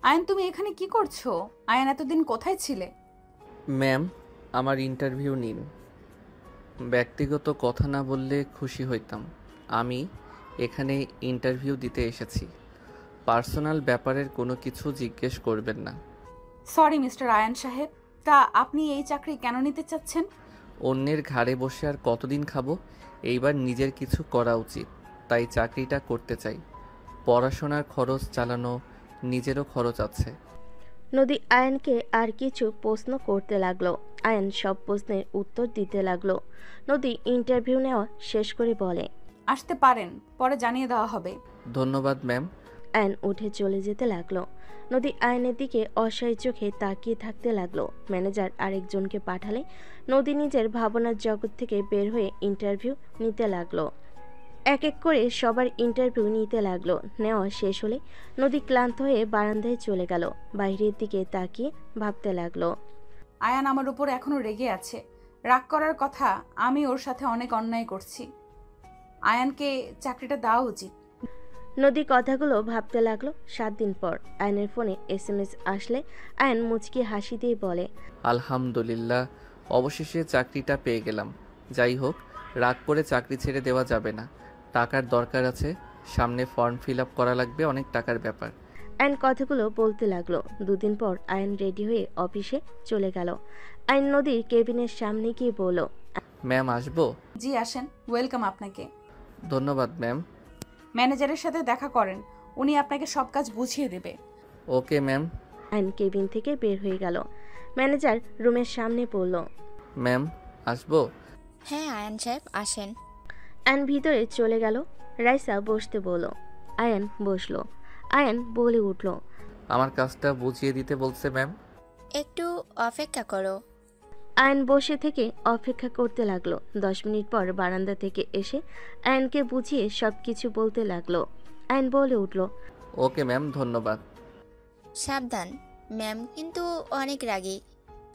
আয়ান, তুমি এখানে কি করছো? আয়ান, এতদিন কোথায় ছিলে? ম্যাম, আমার ইন্টারভিউ নিন। ব্যক্তিগত কথা না বললে খুশি হইতাম। আমি এখানে ইন্টারভিউ দিতে এসেছি। পার্সোনাল ব্যাপারের কোনো কিছু জিজ্ঞেস করবেন না। সরি মিস্টার আয়ান সাহেব, তা আপনি এই চাকরি কেন নিতে চাচ্ছেন? অন্যের ঘাড়ে বসে আর কতদিন খাবো? এইবার নিজের কিছু করা উচিত, তাই চাকরিটা করতে চাই। পড়াশোনার খরচ চালানো, নিজেরও খরচ আছে। নদী আয়নকে আর কিছু প্রশ্ন করতে লাগলো। আয়ন সব প্রশ্নের উত্তর দিতে লাগলো। নদী ইন্টারভিউ নেওয়া শেষ করে বলে, আসতে পারেন, পরে জানিয়ে দেওয়া হবে। ধন্যবাদ ম্যাম। আয়ন উঠে চলে যেতে লাগলো। নদী আয়নের দিকে অসহায় চোখে তাকিয়ে থাকতে লাগলো। ম্যানেজার আরেকজনকে পাঠালে নদী নিজের ভাবনার জগৎ থেকে বের হয়ে ইন্টারভিউ নিতে লাগলো। এক এক করে সবার ইন্টারভিউ নিতে লাগলো। নেওয়া শেষ হলে নদী ক্লান্ত হয়ে বারান্দায় চলে গেল। বাইরের দিকে তাকিয়ে ভাবতে লাগলো। আয়ান আমার উপর এখনো রেগে আছে। রাগ করার কথা, আমি ওর সাথে অনেক অন্যায় করছি। আয়ানকে চাকরিটা দেওয়া উচিত। নদী কথাগুলো ভাবতে লাগলো। 7 দিন পর আয়নের ফোনে SMS আসলে আয়ন মুচকি হাসি দিয়ে বলে, আলহামদুলিল্লাহ, অবশেষে চাকরিটা পেয়ে গেলাম। যাই হোক, রাগ করে চাকরি ছেড়ে দেওয়া যাবে না। টাকার দরকার আছে, সামনে ফর্ম ফিল আপ করা লাগবে, অনেক টাকার ব্যাপার। আয়ন কথাগুলো বলতে লাগলো। 2 দিন পর আয়ন রেডি হয়ে অফিসে চলে গেল। আয়ন নদীর কেবিনের সামনে গিয়ে বলল, ম্যাম, আসবো? জি আসেন, ওয়েলকাম আপনাকে। ধন্যবাদ ম্যাম। ম্যানেজারের সাথে দেখা করেন, উনি আপনাকে সব কাজ বুঝিয়ে দেবে। Okay ma'am. আয়ন কেবিন থেকে বের হয়ে গেল। ম্যানেজার রুমের সামনে পড়ল। ম্যাম, আসবো? হ্যাঁ আয়ান সাহেব আসেন। আয়ন ভিতরে চলে গেল। রাইসা বসতে বলল। আয়ন বসলো। আয়ন বলে উঠল, আমার কাজটা বুঝিয়ে দিতে বলছে ম্যাম। একটু অপেক্ষা করো। আয়ন বসে থেকে অপেক্ষা করতে লাগলো। 10 মিনিট পর বারান্দা থেকে এসে আয়নকে বুঝিয়ে সবকিছু বলতে লাগলো। আয়ন বলে উঠল, ওকে ম্যাম, ধন্যবাদ। সাবধান, ম্যাম কিন্তু অনেক রাগী,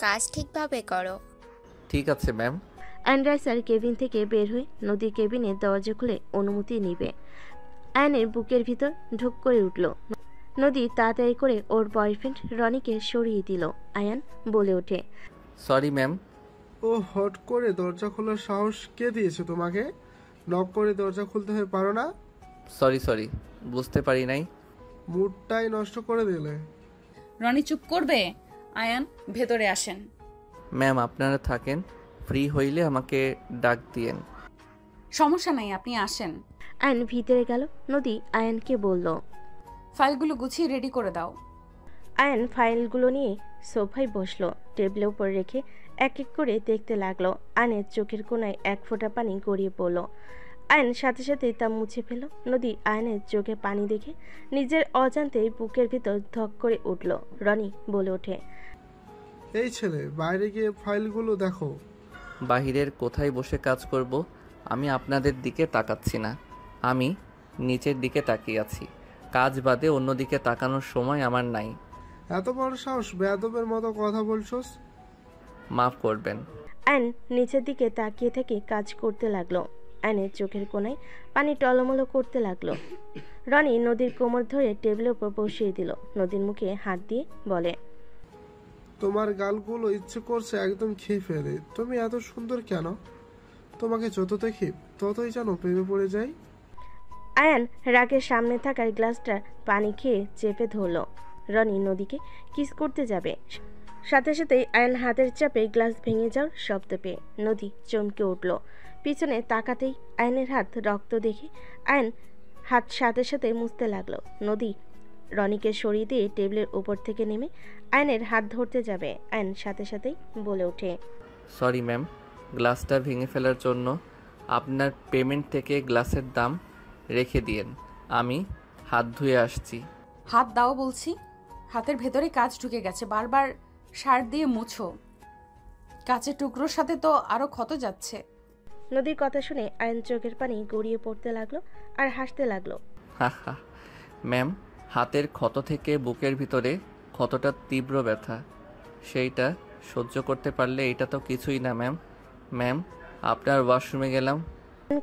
কাজ ঠিকভাবে করো। ঠিক আছে ম্যাম। আয়ন রাইসার কেবিন থেকে বের হয়ে নদীর কেবিনের দরজা খুলে অনুমতি নিবে। আয়নের বুকের ভিতর ঢুক করে উঠল। নদী তাড়াতাড়ি করে ওর বয়ফ্রেন্ড রনিকে সরিয়ে দিল। আয়ান বলে ওঠে, সরি ম্যাম। ও হট করে দরজা খোলার সাহস কে দিয়েছে তোমাকে? নক করে দরজা খুলতে হয়ে পারো না? সরি, বুঝতে পারি নাই। মুডটাই নষ্ট করে দিলে। রনি চুপ করবে? আয়ান, ভেতরে আসেন। ম্যাম, আপনারা থাকেন, ফ্রি হইলে আমাকে ডাক দিয়েন। সমস্যা নাই, আপনি আসেন। আয়ন ভিতরে গেল। নদী আয়নকে বলল, ফাইলগুলো গুছিয়ে রেডি করে দাও। আয়ন ফাইলগুলো নিয়ে সোফায় বসলো। টেবিলের উপর রেখে এক এক করে দেখতে লাগলো। আয়নের চোখের কোণায় এক ফোঁটা পানি গড়িয়ে পড়লো। আয়ন সাথে সাথে তা মুছে ফেল। নদী আয়নের চোখে পানি দেখে নিজের অজান্তেই বুকের ভিতর ধক করে উঠল। রনি বলে ওঠে, এই ছেলে, বাইরে গিয়ে ফাইলগুলো দেখো। বাহিরের কোথায় বসে কাজ করব? আমি আপনাদের দিকে তাকাচ্ছি না, আমি নিচের দিকে তাকিয়ে আছি। কাজ বাদে অন্যদিকে তাকানোর সময় আমার নাই। এত বড় সাহস, বেয়াদবের মতো কথা বলছোস। মাফ করবেন। আয়ন নিচের দিকে তাকিয়ে থেকে কাজ করতে লাগলো। আয়নের চোখের কোণায় পানি টলমলো করতে লাগলো। রনি নদীর কোমর ধরে টেবিলের উপর বসিয়ে দিল। নদীর মুখে হাত দিয়ে বলে, তোমার গালগুলো ইচ্ছে করছে একদম খেয়ে ফেলে। তুমি এত সুন্দর কেন? তোমাকে যত দেখি ততই যেন প্রেমে পড়ে যাই। আয়ান রাগের সামনে থাকার গ্লাসটা পানি খেয়ে চেপে ধরল। রনি নদীকে কিস করতে যাবে, সাথে সাথেই আয়ন হাতের চাপে গ্লাস ভেঙে যাওয়ার শব্দ পেয়ে নদী চমকে উঠল। পিছনে তাকাতেই আয়নের হাত রক্ত দেখে আয়ন হাত সাথে সাথে মুছতে লাগলো। নদী রনিকে সরিয়ে দিয়ে টেবিলের উপর থেকে নেমে আয়নের হাত ধরতে যাবে। আয়ন সাথে সাথেই বলে ওঠে, সরি ম্যাম, গ্লাসটা ভেঙে ফেলার জন্য। আপনার পেমেন্ট থেকে গ্লাসের দাম রেখে দিয়েন, আমি হাত ধুয়ে আসছি। হাত দাও বলছি। হাতের ভেতরে কাজ ঢুকে গেছে, বারবার সার দিয়ে মুছো। কাচের টুকরোর সাথে তো আরো ক্ষত যাচ্ছে। নদীর কথা শুনে আয়ন চোখের পানি গড়িয়ে পড়তে লাগলো আর হাসতে লাগলো। হা হা। ম্যাম, হাতের ক্ষত থেকে বুকের ভিতরে ক্ষতটা তীব্র ব্যথা, সেইটা সহ্য করতে পারলে এটা তো কিছুই না ম্যাম। ম্যাম, আপনার ওয়াশরুমে গেলাম।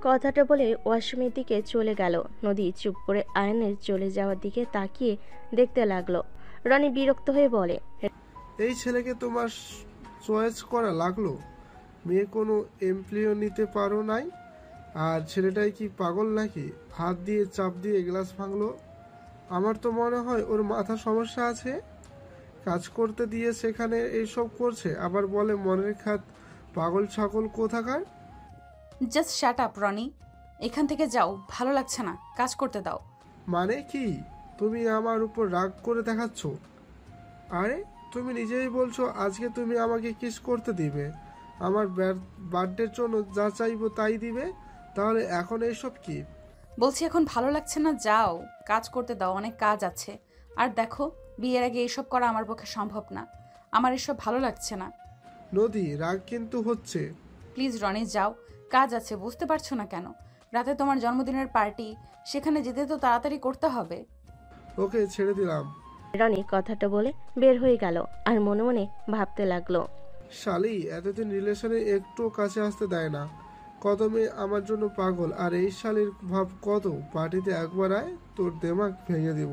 কথাটা বলে ওয়াশরুমের দিকে চলে গেল। নদী চুপ করে আয়নের চলে যাওয়ার দিকে তাকিয়ে দেখতে লাগলো। রনি বিরক্ত হয়ে বলে, এই ছেলেকে তোমার চয়েস করা লাগলো? মেয়ে কোনো এমপ্লয়ও নিতে পারো নাই? আর ছেলেটাই কি পাগল নাকি? হাত দিয়ে চাপ দিয়ে গ্লাস ভাঙলো। আমার তো মনে হয় ওর মাথা সমস্যা আছে। কাজ করতে দিয়ে সেখানে এইসব করছে, আবার বলে মনের খাত। পাগল ছাগল কোথাকার। জাস্ট শাট আপ রনি, এখান থেকে যাও, ভালো লাগছে না, কাজ করতে দাও। মানে কি? তুমি আমার উপর রাগ করে দেখাচ্ছ? আরে তুমি নিজেই বলছো আজকে তুমি আমাকে কিস করতে দিবে, আমার বার্থডের জন্য যা চাইবো তাই দিবে, তাহলে এখন এইসব কি? বলছি এখন ভালো লাগছে না, যাও, কাজ করতে দাও, অনেক কাজ আছে। আর দেখো, বিয়ের আগে এসব করা আমার পক্ষে সম্ভব না। আমার এসব ভালো লাগছে না। নদী, রাগ কিন্তু হচ্ছে। প্লিজ রনি, যাও, কাজ আছে, বুঝতে পারছো না কেন? রাতে তোমার জন্মদিনের পার্টি, সেখানে যেতে তো তাড়াতাড়ি করতে হবে। ওকে, ছেড়ে দিলাম। রনি কথাটা বলে বের হয়ে গেল আর মনে মনে ভাবতে লাগলো, শালি এতদিন রিলেশনে একটু কাছে আসতে দেয় না। কত মেয়ে আমার জন্য পাগল, আর এই শালির ভাব কত। পার্টিতে একবার আয়, তোর দেমাগ ভেঙে দিব।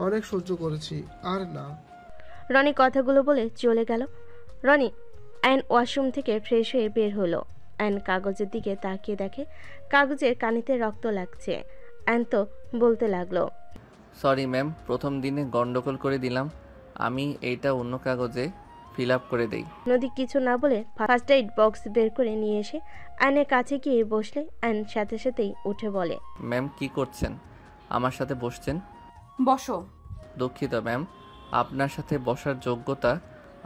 অনেক সহ্য করেছি, আর না। রনি কথাগুলো বলে চলে গেল। রনি আয়ন ওয়াশরুম থেকে ফ্রেশ হয়ে বের হলো। আয়ন কাগজের দিকে তাকিয়ে দেখে কাগজের কানিতে রক্ত লাগছে। আয়ন তো বলতে লাগলো, সরি ম্যাম, প্রথম দিনে গন্ডগোল করে দিলাম। আমি এইটা অন্য কাগজে ফিল আপ করে দেই। নদী কিছু না বলে ফার্স্ট এইড বক্স বের করে নিয়ে এসে আয়নের কাছে গিয়ে বসলে আয়ন সাথে সাথেই উঠে বলে, ম্যাম কি করছেন? আমার সাথে বসছেন? বসো। দুঃখিত ম্যাম, আপনার সাথে বসার যোগ্যতা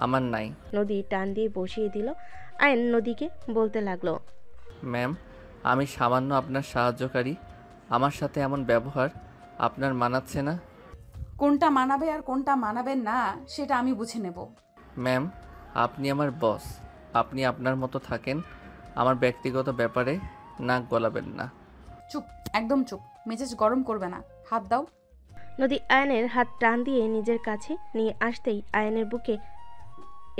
আমার নাই। নদী টান দিয়ে বসিয়ে দিল। আয়ন নদীকে বলতে লাগলো, ম্যাম, আমি সামান্য আপনার সাহায্যকারী। আমার সাথে এমন ব্যবহার আপনার মানাচ্ছে না। কোনটা মানাবে আর কোনটা মানাবে না সেটা আমি বুঝে নেব। ম্যাম, আপনি আমার বস। আপনি আপনার মতো থাকেন। আমার ব্যক্তিগত ব্যাপারে নাক গলাবেন না। চুপ, একদম চুপ, মেজাজ গরম করবে না, হাত দাও। নদী আয়নের হাত টান দিয়ে নিজের কাছে নিয়ে আসতেই আয়নের বুকে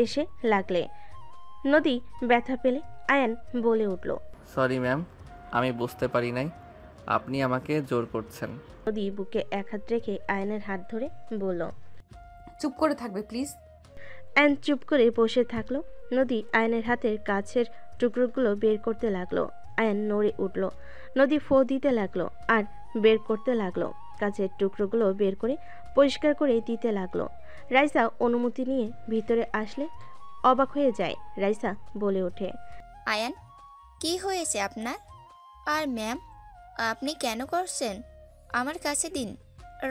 এসে লাগলে। নদী ব্যথা পেলে আয়ন বলে উঠল। সরি ম্যাম, আমি বুঝতে পারি নাই আপনি আমাকে জোর করছেন। নদী বুকে এক হাত রেখে আয়নের হাত ধরে বলল। চুপ করে থাকবে প্লিজ। আয়ন চুপ করে বসে থাকলো। নদী আয়নের হাতের কাছের টুকরোগুলো বের করতে লাগলো। আয়ন নড়ে উঠল। নদী ফো দিতে লাগলো আর বের করতে লাগলো। কাছের টুকরোগুলো বের করে পরিষ্কার করে দিতে লাগলো। রাইসা অনুমতি নিয়ে ভিতরে আসলে অবাক হয়ে যায়। রাইসা বলে ওঠে, আয়ান, কি হয়েছে আপনার? আর ম্যাম, আপনি কেন করছেন? আমার কাছে দিন,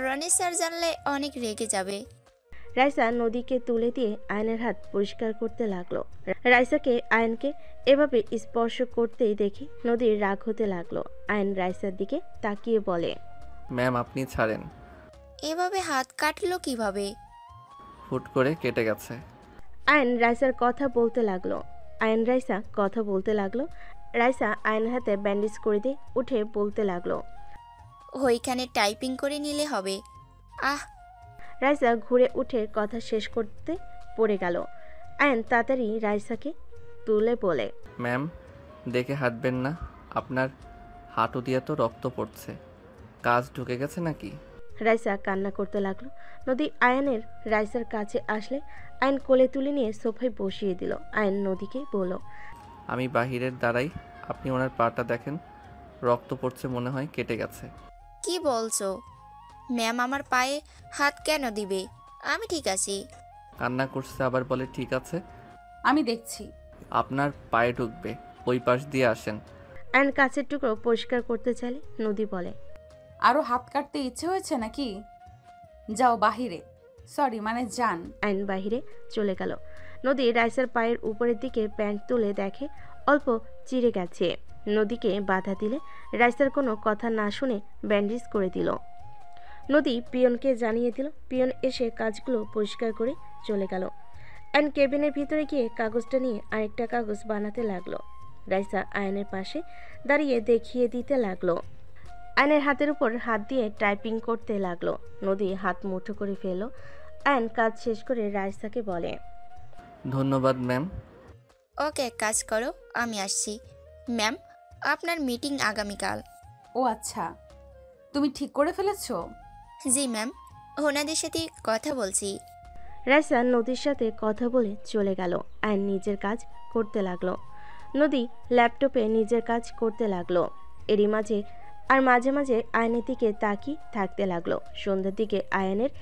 রনি স্যার জানলে অনেক রেগে যাবে। রাইসা নদীকে তুলে দিয়ে আয়নের হাত পরিষ্কার করতে লাগলো। রাইসাকে আয়নকে এভাবে স্পর্শ করতেই দেখি নদীর রাগ হতে লাগলো। আয়ন রাইসার দিকে তাকিয়ে বলে, ম্যাম আপনি ছাড়েন। এভাবে হাত কাটলো কিভাবে? হুট করে কেটে গেছে। আয়ন রাইসার কথা বলতে লাগলো। রাইসা আয়নের হাতে ব্যান্ডেজ করে দিয়ে উঠে বলতে লাগলো, ওইখানে টাইপিং করে নিলে হবে। আহ, রাইসা ঘুরে উঠে কথা শেষ করতে পড়ে গেল। আয়ন তাড়াতাড়ি রাইসাকে তুলে বলে, ম্যাম দেখে হাঁটবেন না, আপনার হাঁটু দিয়ে তো রক্ত পড়ছে। কাজ ঢুকে গেছে নাকি? রাইসা কান্না করতে লাগলো। নদী আয়নের রাইসার কাছে আসলে আয়ন কোলে তুলে নিয়ে সোফায় বসিয়ে দিল। আয়ন নদীকে বলল, আমি বাহিরের দাঁড়াই, আপনি ওনার পাটা দেখেন, রক্ত পড়ছে, মনে হয় কেটে গেছে। কি বলছো? ম্যাম আমার পায়ে হাত কেন দিবে? আমি ঠিক আছি। কান্না করছে আবার বলে ঠিক আছে। আমি দেখছি। আপনার পায়ে ঢুকবে, ওই পাশ দিয়ে আসেন। আয়ন কাছের টুকরো পরিষ্কার করতে চাইলে নদী বলে, আরও হাত কাটতে ইচ্ছে হয়েছে নাকি? যাও বাহিরে, সরি মানে যান। আয়ন বাহিরে চলে গেল। নদী রাইসার পায়ের উপরের দিকে প্যান্ট তুলে দেখে অল্প চিড়ে গেছে। নদীকে বাধা দিলে রাইসার কোনো কথা না শুনে ব্যান্ডেজ করে দিল। নদী পিয়নকে জানিয়ে দিল। পিয়ন এসে কাজগুলো পরিষ্কার করে চলে গেল। আয়ন কেবিনের ভিতরে গিয়ে কাগজটা নিয়ে আরেকটা কাগজ বানাতে লাগলো। রাইসা আয়নের পাশে দাঁড়িয়ে দেখিয়ে দিতে লাগলো। আয়নের হাতের উপর হাত দিয়ে টাইপিং করতে লাগলো। নদী হাত মুঠো করে ফেলল। আয়ন কাজ শেষ করে রাইসাকে বলে, ধন্যবাদ ম্যাম। ওকে, কাজ করো, আমি আসছি। ম্যাম, আপনার মিটিং আগামীকাল। ও আচ্ছা, তুমি ঠিক করে ফেলেছো? জি ম্যাম, ওনাদের সাথে কথা বলছি। রাইসা নদীর সাথে কথা বলে চলে গেল। আয়ন নিজের কাজ করতে লাগলো। নদী ল্যাপটপে নিজের কাজ করতে লাগলো। এরই মাঝে মাঝে মাঝে আয়নের দিকে তাকিয়ে থাকতে লাগলো। সন্ধ্যার দিকে আয়নের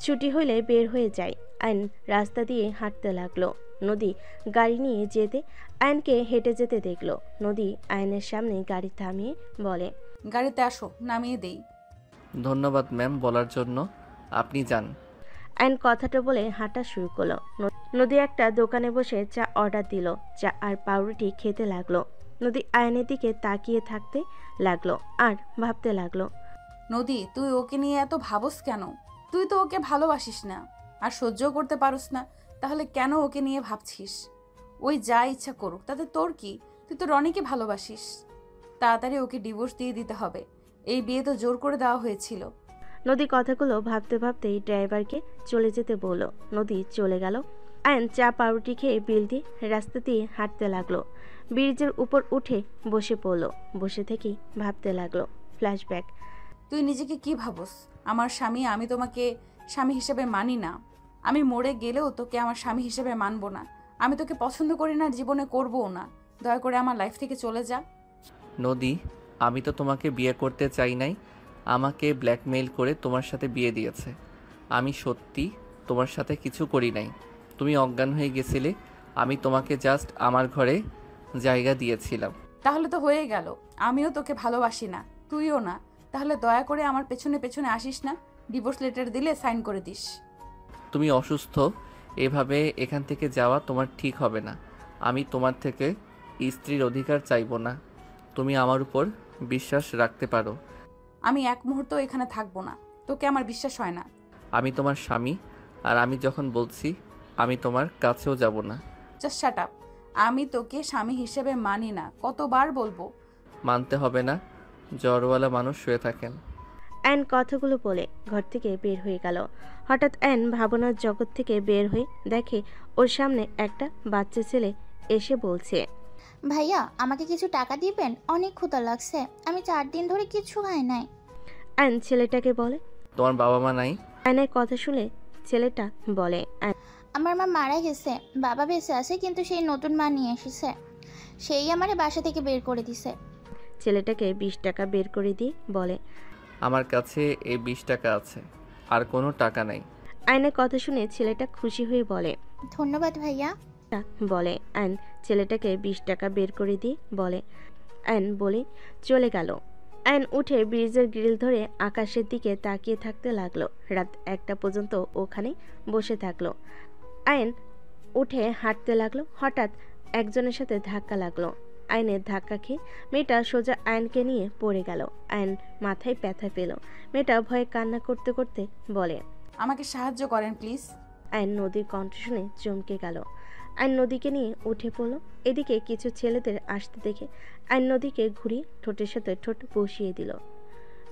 ছুটি হলে বের হয়ে যায়। আয়ন রাস্তা দিয়ে হাঁটতে লাগলো। নদী গাড়ি নিয়ে যেতে আয়নকে হেঁটে যেতে দেখলো। নদী আয়নের সামনে গাড়ি থামিয়ে বলে, গাড়িতে আসো, নামিয়ে দেই। ধন্যবাদ ম্যাম বলার জন্য। আপনি যান। আয়ন কথাটা বলে হাঁটা শুরু করলো। নদী একটা দোকানে বসে চা অর্ডার দিল। চা আর পাউরুটি খেতে লাগলো। নদী আয়নের দিকে তাকিয়ে থাকতে লাগলো আর ভাবতে লাগলো, নদী, তুই ওকে নিয়ে এত ভাবস কেন? তুই তো ওকে ভালোবাসিস না আর সহ্যও করতে পারস না, তাহলে কেন ওকে নিয়ে ভাবছিস? ওই যা ইচ্ছা করুক, তাতে তোর কি? তুই তো রনিকে ভালোবাসিস। তাড়াতাড়ি ওকে ডিভোর্স দিয়ে দিতে হবে। এই বিয়ে তো জোর করে দেওয়া হয়েছিল। নদী কথাগুলো ভাবতে ভাবতেই ড্রাইভারকে চলে যেতে বলল। নদী চলে গেল। আয়ন চা পাউরুটি খেয়ে বিল দিয়ে রাস্তা দিয়ে হাঁটতে লাগলো। ব্রিজের উপর উঠে বসে পড়লো। বসে থেকেই ভাবতে লাগলো। ফ্ল্যাশব্যাক। তুই নিজেকে কি ভাবস? আমার স্বামী, আমি তোমাকে স্বামী হিসেবে মানি না। আমি মরে গেলেও তোকে আমার স্বামী হিসেবে মানবো না। আমি তোকে পছন্দ করি না, জীবনে করবও না। দয়া করে আমার লাইফ থেকে চলে যা। নদী, আমি তো তোমাকে বিয়ে করতে চাই নাই। আমাকে ব্ল্যাকমেইল করে তোমার সাথে বিয়ে দিয়েছে। আমি সত্যি তোমার সাথে কিছু করি নাই। তুমি অজ্ঞান হয়ে গেছিলে। আমি তোমাকে জাস্ট আমার ঘরে জায়গা দিয়েছিলাম। তাহলে তো হয়ে গেল। আমিও তোকে ভালোবাসি না, তুইও না। তাহলে দয়া করে আমার পেছনে পেছনে আসিস না। ডিভোর্স লেটার দিলে সাইন করে দিস। তুমি অসুস্থ, এভাবে এখান থেকে যাওয়া তোমার ঠিক হবে না। আমি তোমার থেকে স্ত্রীর অধিকার চাইবো না। তুমি আমার উপর বিশ্বাস রাখতে পারো। আমি এক মুহূর্ত এখানে থাকবো না। তোকে আমার বিশ্বাস হয় না। আমি তোমার স্বামী, আর আমি যখন বলছি আমি তোমার কাছেও যাব না। Just shut up. আমি তোকে স্বামী হিসেবে মানি না, কতবার বলবো? মানতে হবে না, জ্বরওয়ালা মানুষ শুয়ে থাকেন। অ্যান কথাগুলো বলে ঘর থেকে বের হয়ে গেল। হঠাৎ অ্যান ভাবনার জগৎ থেকে বের হয়ে দেখে ওর সামনে একটা বাচ্চা ছেলে এসে বলছে, ভাইয়া আমাকে কিছু টাকা দিবেন, অনেক ক্ষুধা লাগছে, আমি 4 দিন ধরে কিছু খাই নাই। অ্যান ছেলেটাকে বলে। তোমার বাবা মা নাই? অ্যানের কথা শুনে ছেলেটা বলে, আমার মা মারা গেছে, বাবা বেঁচে আছে, কিন্তু সেই নতুন মা নিয়ে এসেছে, সেই আমারে বাসা থেকে বের করে দিছে। ছেলেটাকে 20 টাকা বের করে দিয়ে বলে, আমার কাছে এই 20 টাকা আছে, আর কোনো টাকা নাই। আয়নের কথা শুনে ছেলেটা খুশি হয়ে বলে, ধন্যবাদ ভাইয়া। বলে আয়ন ছেলেটাকে 20 টাকা বের করে দিয়ে বলে। আয়ন বলে চলে গেল। আয়ন উঠে ব্রিজের গ্রিল ধরে আকাশের দিকে তাকিয়ে থাকতে লাগলো। রাত 1টা পর্যন্ত ওখানে বসে থাকলো। আয়ন উঠে হাঁটতে লাগলো। হঠাৎ একজনের সাথে ধাক্কা লাগলো। আয়নের ধাক্কা খেয়ে মেয়েটা সোজা আয়নকে নিয়ে পড়ে গেল। আয়ন মাথায় ব্যথা পেল। মেয়েটা ভয়ে কান্না করতে করতে বলে, আমাকে সাহায্য করেন প্লিজ। আয়ন নদীর কণ্ঠ শুনে চমকে গেল। আয়ন নদীকে নিয়ে উঠে পড়ল। এদিকে কিছু ছেলেদের আসতে দেখে আয়ন নদীকে ঘুরিয়ে ঠোঁটের সাথে ঠোঁট বসিয়ে দিল।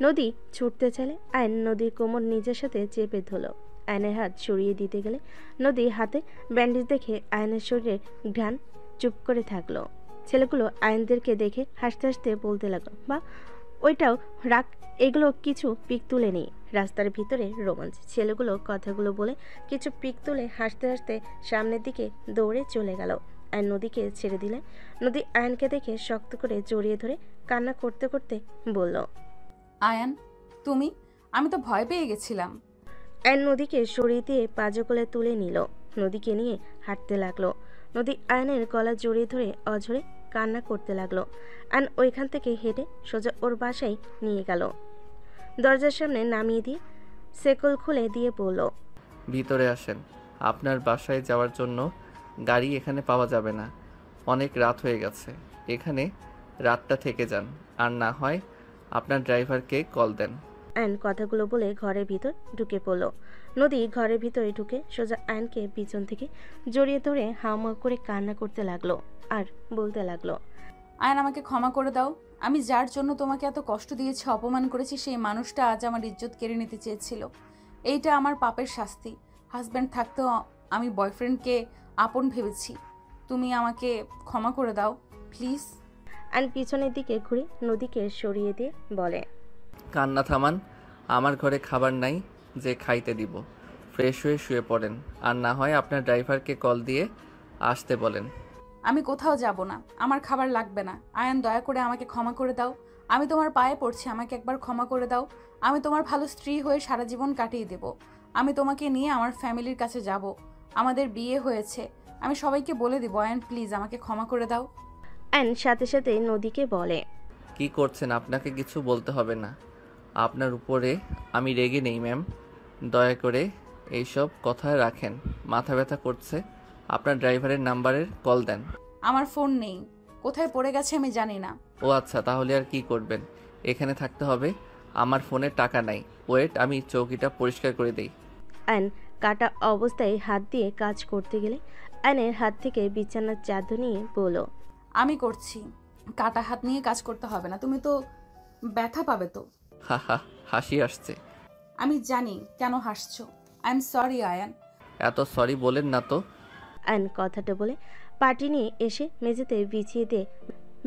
নদী ছুটতে চাইলে আয়ন নদীর কোমর নিজের সাথে চেপে ধরল। আয়নের হাত সরিয়ে দিতে গেলে নদী হাতে ব্যান্ডেজ দেখে আয়নের শরীরে ঘ্রাণ চুপ করে থাকলো। ছেলেগুলো আয়নদেরকে দেখে হাসতে হাসতে বলতে লাগলো, বা ওইটাও রাগ, এগুলো কিছু পিক তুলে নেই। রাস্তার ভিতরে রোমাঞ্চ। ছেলেগুলো কথাগুলো বলে কিছু পিক তুলে হাসতে হাসতে সামনের দিকে দৌড়ে চলে গেল। আয়ন নদীকে ছেড়ে দিলে নদী আয়নকে দেখে শক্ত করে জড়িয়ে ধরে কান্না করতে করতে বলল, আয়ান, তুমি? আমি তো ভয় পেয়ে গেছিলাম। আয়ন নদীকে সরিয়ে দিয়ে পাজকলে তুলে নিল। নদীকে নিয়ে হাঁটতে লাগলো। নদী আয়নের গলা জড়িয়ে ধরে অঝরে কান্না করতে লাগলো। আয়ন ওইখান থেকে হেঁটে সোজা ওর বাসায় নিয়ে গেল। দরজার সামনে নামিয়ে দিয়ে সেকল খুলে দিয়ে বলল, ভিতরে আসেন। আপনার বাসায় যাওয়ার জন্য গাড়ি এখানে পাওয়া যাবে না, অনেক রাত হয়ে গেছে। এখানে রাতটা থেকে যান, আর না হয় আপনার ড্রাইভারকে কল দেন। আয়ন কথাগুলো বলে ঘরের ভিতর ঢুকে পড়ল। নদী ঘরের ভিতরে ঢুকে সোজা আয়নকে পিছন থেকে জড়িয়ে ধরে হাউমাউ করে কান্না করতে লাগলো আর বলতে লাগলো, আয়ান, আমাকে ক্ষমা করে দাও। আমি যার জন্য তোমাকে এত কষ্ট দিয়েছি, অপমান করেছি, সেই মানুষটা আজ আমার ইজ্জত কেড়ে নিতে চেয়েছিল। এইটা আমার পাপের শাস্তি। হাজব্যান্ড থাকতেও আমি বয়ফ্রেন্ডকে আপন ভেবেছি। তুমি আমাকে ক্ষমা করে দাও প্লিজ। আয়ন পিছনের দিকে ঘুরে নদীকে সরিয়ে দিয়ে বলে, কান্না থামান। আমার ঘরে খাবার নাই, যে খাইতে দিব। ফ্রেশ হয়ে শুয়ে পড়েন, আর না হয় আপনার ড্রাইভারকে কল দিয়ে আসতে বলেন। আমি কোথাও যাব না, আমার খাবার লাগবে না। আয়ান, দয়া করে আমাকে ক্ষমা করে দাও। আমি তোমার পায়ে পড়ছি, আমাকে একবার ক্ষমা করে দাও। আমি তোমার ভালো স্ত্রী হয়ে সারা জীবন কাটিয়ে দেব। আমি তোমাকে নিয়ে আমার ফ্যামিলির কাছে যাব। আমাদের বিয়ে হয়েছে, আমি সবাইকে বলে দিব। আয়ান প্লিজ আমাকে ক্ষমা করে দাও। আয়ন সাথে সাথে নদীকে বলে। কি করছেন? আপনাকে কিছু বলতে হবে না। আপনার উপরে আমি রেগে নেই ম্যাম। দয়া করে এইসব কথা রাখেন। মাথা ব্যথা করছে। আপনার ড্রাইভারের নাম্বারের কল দেন। আমার ফোন নেই, কোথায় পড়ে গেছে আমি জানি না। ও আচ্ছা, তাহলে আর কি করবেন? এখানে থাকতে হবে। আমার ফোনে টাকা নাই। ওয়েট, আমি চৌকিটা পরিষ্কার করে দিই। আয়ন কাটা অবস্থায় হাত দিয়ে কাজ করতে গেলে আয়নের হাত থেকে বিছানার চাদর নিয়ে বলল। আমি করছি। কাটা হাত নিয়ে কাজ করতে হবে না, তুমি তো ব্যথা পাবে তো। হা হা, হাসি আসছে। আমি জানি কেন হাসছো। I am sorry Ayaan. এত সরি বলেন না তো। আয়ন কথাটা বলে পাটি নিয়ে এসে মেঝেতে বিছিয়ে দিয়ে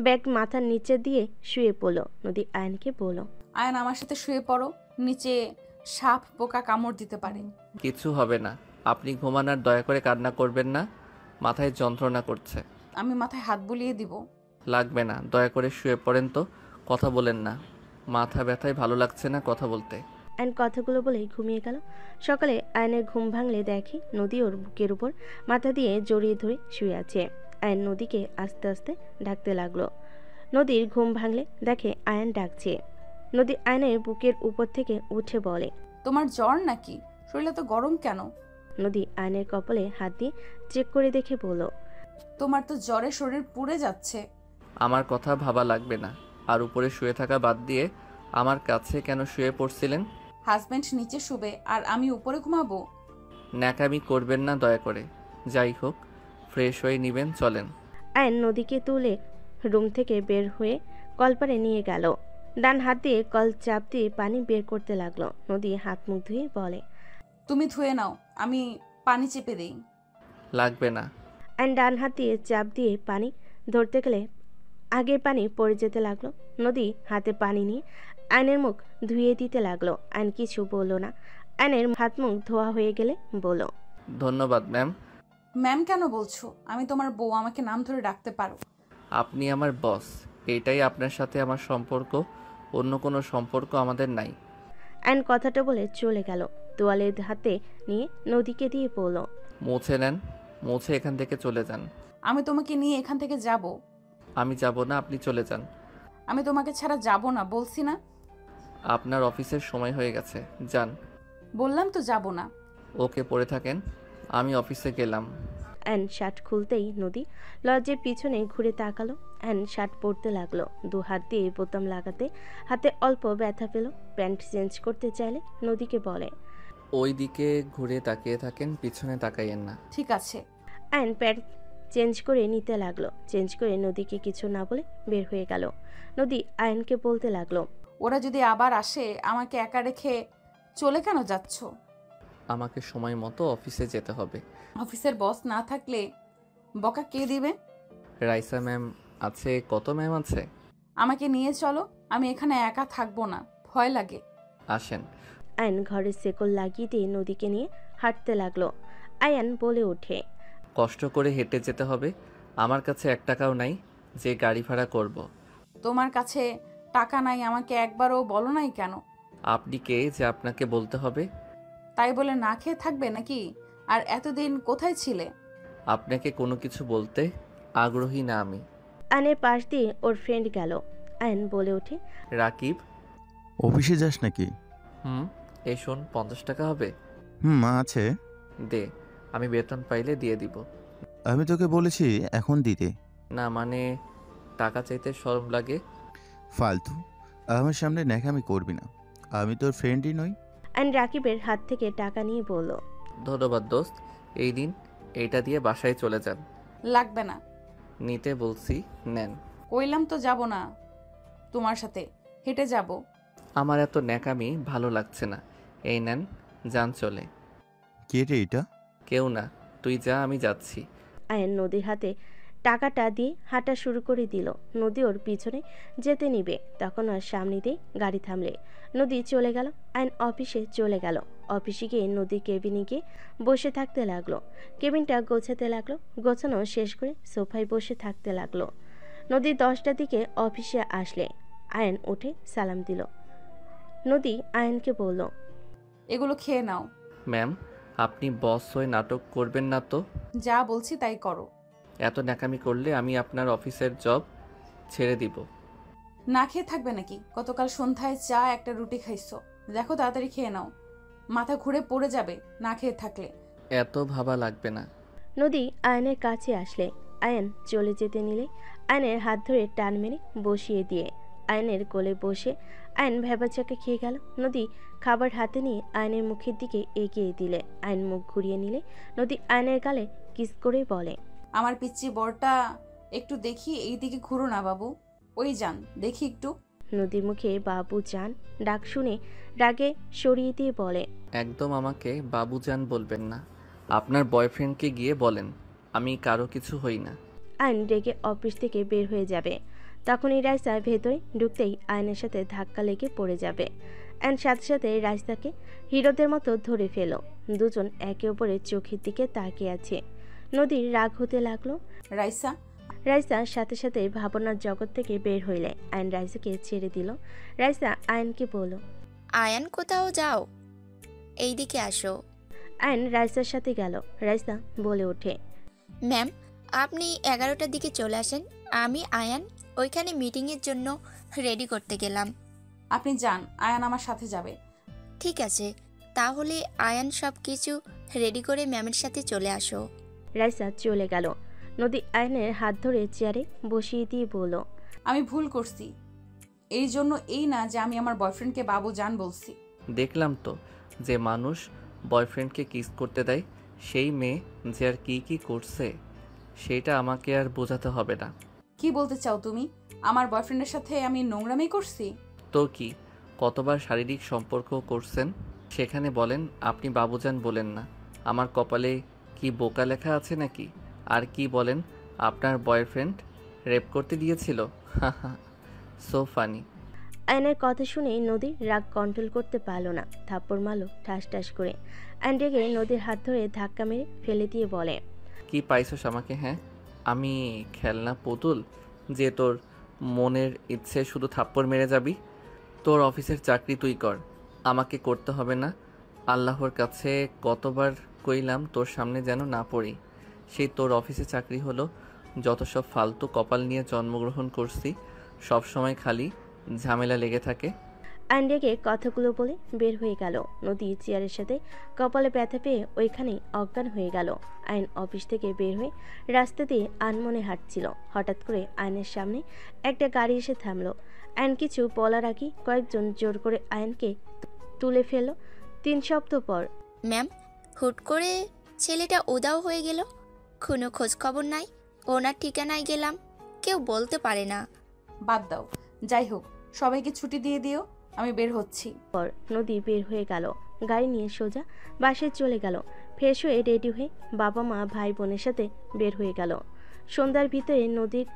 ব্যাগ মাথার নিচে দিয়ে শুয়ে পড়ল। নদী আয়নকে বলল। আয়ান, আমার সাথে শুয়ে পড়ো, নিচে সাপ পোকা কামড় দিতে পারে। কিছু হবে না। আপনি ঘুমান, আর দয়া করে কান্না করবেন না। মাথায় যন্ত্রণা করছে। আমি মাথায় হাত বুলিয়ে দিব। লাগবে না, দয়া করে শুয়ে পড়েন তো। কথা বলেন না। মাথা ব্যথায় ভালো লাগছে না কথা বলতে। আয়ন কথাগুলো বলেই ঘুমিয়ে গেল। সকালে আয়নের ঘুম ভাঙলে দেখে নদী ওর বুকের উপর মাথা দিয়ে জড়িয়ে ধরে শুয়ে আছে। আয়ন নদীকে আস্তে আস্তে ডাকতে লাগলো। নদীর ঘুম ভাঙলে দেখে আয়ন ডাকছে। নদী আয়নের বুকের উপর থেকে উঠে বলে। তোমার জ্বর নাকি? শরীরে তো গরম কেন? নদী আয়নের কপালে হাত দিয়ে চেক করে দেখে বলল। তোমার তো জ্বরে শরীর পুড়ে যাচ্ছে। আমার কথা ভাবা লাগবে না। আর উপরে শুয়ে থাকা বাদ দিয়ে আমার কাছে কেন শুয়ে পড়ছিলেন? হাজবেন্ড নিচে শুবে আর আমি উপরে ঘুমাবো? ন্যাকামি করবেন না দয়া করে। যাই হোক, ফ্রেশ হয়ে নিবেন, চলেন। আয়ন নদীকে তুলে রুম থেকে বের হয়ে কলপারে নিয়ে গেল। ডান হাত দিয়ে কল চাপ দিয়ে পানি বের করতে লাগলো। নদী হাত মুখ ধুয়ে বলে। তুমি ধুয়ে নাও, আমি পানি চেপে দেই। লাগবে না। আয়ন ডান হাত দিয়ে চাপ দিয়ে পানি ধরতে গেলে আগের পানি পড়ে যেতে লাগলো। নদী হাতে পানি নিয়ে আয়নের মুখ ধুয়ে দিতে লাগলো। আয়ন কিছু বলল না। আয়নের হাত মুখ ধোয়া হয়ে গেলে বলল। ধন্যবাদ ম্যাম। ম্যাম কেন বলছো? আমি তোমার বউ, আমাকে নাম ধরে ডাকতে পারো। আপনি আমার বস, এটাই আপনার সাথে আমার সম্পর্ক। অন্য কোনো সম্পর্ক আমাদের নাই। আয়ন কথাটা বলে চলে গেল। তোয়ালে হাতে নিয়ে নদীকে দিয়ে বলল। মুছে নেন, মুছে এখান থেকে চলে যান। আমি তোমাকে নিয়ে এখান থেকে যাব। আমি যাব না, আপনি চলে যান। আমি তোমাকে ছাড়া যাব না, বলছি না? আপনার অফিসের সময় হয়ে গেছে, যান। বললাম তো যাব না। ওকে, পড়ে থাকেন, আমি অফিসে গেলাম। অ্যান শার্ট খুলতেই নদী লজ্জের পিছনে ঘুরে তাকালো। অ্যান শার্ট পরতে লাগলো। দু হাত দিয়ে বোতাম লাগাতে হাতে অল্প ব্যথা পেল। প্যান্ট চেঞ্জ করতে চাইলে নদীকে বলে। ওই দিকে ঘুরে তাকিয়ে থাকেন, পিছনে তাকাইয়েন না। ঠিক আছে। অ্যান প্যান্ট চেঞ্জ করে নিতে লাগলো। চেঞ্জ করে নদীকে কিছু না বলে বের হয়ে গেল। নদী আয়নকে বলতে লাগলো। ওরা যদি আবার আসে, আমাকে একা রেখে চলে কেন যাচ্ছ? আমাকে সময় মতো অফিসে যেতে হবে। অফিসের বস না থাকলে বকা কে দিবে? রাইসা ম্যাম আছে। কত ম্যাম আছে? আমাকে নিয়ে চলো, আমি এখানে একা থাকবো না, ভয় লাগে। আসেন। আয়ন ঘরের শেকল লাগিয়ে দিয়ে নদীকে নিয়ে হাঁটতে লাগলো। আয়ান বলে ওঠে। কষ্ট করে হেঁটে যেতে হবে। আমার কাছে 1 টাকাও নাই যে গাড়ি ভাড়া করব। তোমার কাছে টাকা নাই, আমাকে একবারও বলো নাই কেন? আপনি কে যে আপনাকে বলতে হবে? তাই বলে না খেয়ে থাকবে নাকি? আর এতদিন কোথায় ছিলে? আপনাকে কোনো কিছু বলতে আগ্রহী না আমি। আয়নের পাশ দিয়ে ওর ফ্রেন্ড গেল। আয়ন বলে ওঠে। রাকিব। অফিসে যাস নাকি? এই শোন, 50 টাকা হবে? আছে। দে, আমি বেতন পাইলে দিয়ে দিব। আমি তোকে বলেছি এখন দিতে। না মানে, টাকা চাইতে শরম লাগে। ফালতু, আমার সামনে ন্যাকামি করবি না। আমি তোর ফ্রেন্ডই নই। আয়ন রাকিবের হাত থেকে টাকা নিয়ে বলল। ধন্যবাদ দোস্ত, এই দিন এইটা দিয়ে বাসায় চলে যান। লাগবে না। নিতে বলছি, নেন। কইলাম তো যাব না, তোমার সাথে হেঁটে যাব। আমার এত ন্যাকামি ভালো লাগছে না। এই নেন, যান চলে। কে রে এটা? কেউ না, তুই যা, আমি যাচ্ছি। আয়ন নদীর হাতে টাকাটা দিয়ে হাঁটা শুরু করে দিল। নদী ওর পিছনে যেতে নিবে, তখন আর সামনে দিয়ে গাড়ি থামলে নদী চলে গেল। আইন অফিসে চলে গেল। অফিসে গিয়ে নদী কেবিনে গিয়ে বসে থাকতে লাগলো। কেবিনটা গোছাতে লাগলো। গোছানো শেষ করে সোফায় বসে থাকতে লাগলো। নদী 10টার দিকে অফিসে আসলে আয়ন উঠে সালাম দিল। নদী আয়নকে বলল, এগুলো খেয়ে নাও। ম্যাম, আপনি বস হয়ে নাটক করবেন না তো? যা বলছি তাই করো। এত ন্যাকামি করলে আমি আপনার অফিসের জব ছেড়ে দিব। না খেয়ে থাকবে নাকি? গতকাল সন্ধ্যায় চা একটা রুটি খাইছো। দেখো তাড়াতাড়ি খেয়ে নাও, মাথা ঘুরে পড়ে যাবে না খেয়ে থাকলে। এত ভাবা লাগবে না। নদী আয়নের কাছে আসলে আয়ন চলে যেতে নিলে আয়নের হাত ধরে টান মেরে বসিয়ে দিয়ে আয়নের কোলে বসে আয়ন ভেবাচাকা খেয়ে গেল। নদী খাবার হাতে নিয়ে আয়নের মুখের দিকে এগিয়ে দিলে আয়ন মুখ ঘুরিয়ে নিলে নদী আয়নের গালে কিস করে বলে, আমার পিচ্চি বরটা একটু দেখি, এই দিকে ঘুরো না বাবু। ওই যান, দেখি একটু। নদীর মুখে বাবু জান ডাক শুনে রাগে সরিয়ে দিয়ে বলে, একদম আমাকে বাবুজান বলবেন না। আপনার বয়ফ্রেন্ডকে গিয়ে বলেন আমি কারো কিছু হই না। আয়ন রেগে অফিস থেকে বের হয়ে যাবে। তখনই রাইসা ভেতরে ঢুকতেই আয়নের সাথে ধাক্কা লেগে পড়ে যাবে। আয়ন সাথে সাথে রাইসাকে হিরোদের মতো ধরে ফেল। দুজন একে অপরের চোখের দিকে তাকিয়ে আছে। নদীর রাগ হতে লাগলো। রাইসা, রাইসার সাথে সাথে ভাবনার জগৎ থেকে বের হইলে আয়ন রাইসাকে ছেড়ে দিল। রাইসা আয়নকে বলল, আয়ান কোথাও যাও, এইদিকে আসো। আয়ন রাইসার সাথে গেল। রাইসা বলে ওঠে, ম্যাম, আপনি 11টার দিকে চলে আসেন। আমি আয়ান ওইখানে মিটিংয়ের জন্য রেডি করতে গেলাম। আপনি যান, আয়ান আমার সাথে যাবে। ঠিক আছে, তাহলে আয়ান সব কিছু রেডি করে ম্যামের সাথে চলে আসো। রাইসা চলে গেল। নদী আয়নের হাত ধরে চেয়ারে বসিয়ে দিয়ে বলল, আমি ভুল করছি, এই জন্য এই না যে আমি আমার বয়ফ্রেন্ডকে বাবু জান বলছি। দেখলাম তো যে মানুষ বয়ফ্রেন্ডকে কিস করতে দেয়, সেই মেয়ে যে আর কি কি করছে সেটা আমাকে আর বোঝাতে হবে না। কি বলতে চাও তুমি? আমার বয়ফ্রেন্ডের সাথে আমি নোংরামি করছি? তো কি, কতবার শারীরিক সম্পর্ক করছেন সেখানে বলেন আপনি বাবুজান বলেন না। আমার কপালে কি বোকা লেখা আছে নাকি? আর কি বলেন আপনার বয়ফ্রেন্ড রেপ করতে দিয়েছিল? হাহা, সো ফানি। আয়নের কথা শুনে নদীর রাগ কন্ট্রোল করতে পারল না, থাপ্পড় মারল ঠাস ঠাস করে। আয়ন রেগে নদীর হাত ধরে ধাক্কা মেরে ফেলে দিয়ে বলে, কি পাইছস আমাকে? হ্যাঁ, আমি খেলনা পুতুল যে তোর মনের ইচ্ছে শুধু থাপ্পড় মেরে যাবি? তোর অফিসের চাকরি তুই কর, আমাকে করতে হবে না। আল্লাহর কাছে কতবার কইলাম তোর সামনে যেন না পড়ি। সেই তোর অফিসে চাকরি হলো, যত সব ফালতু কপাল নিয়ে জন্মগ্রহণ করছি, সব সময় খালি ঝামেলা লেগে থাকে। আয়ন রেগে কথাগুলো বলে বের হয়ে গেল। নদী চেয়ারের সাথে কপালে ব্যথা পেয়ে ওইখানেই অজ্ঞান হয়ে গেল। আয়ন অফিস থেকে বের হয়ে রাস্তা দিয়ে আনমনে হাঁটছিল। হঠাৎ করে আয়নের সামনে একটা গাড়ি এসে থামলো। আয়ন কিছু বলার আগে কয়েকজন জোর করে আয়নকে তুলে ফেলল। 3 সপ্তাহ পর। ম্যাম, হুট করে ছেলেটা উধাও হয়ে গেল, কোনো খোঁজ খবর নাই। ওনার ঠিকানায় গেলাম, কেউ বলতে পারে না। বাদ দাও, যাই হোক সবাইকে ছুটি দিয়ে দিও, আমি বের হচ্ছি। নদী বের হয়ে গেল। গাড়ি নিয়ে সোজা বাসায় চলে গেল। ফ্রেশ হয়ে রেডি হয়ে বাবা মা ভাই বোনের সাথে বের হয়ে গেল। সন্ধ্যার ভিতরে নদীর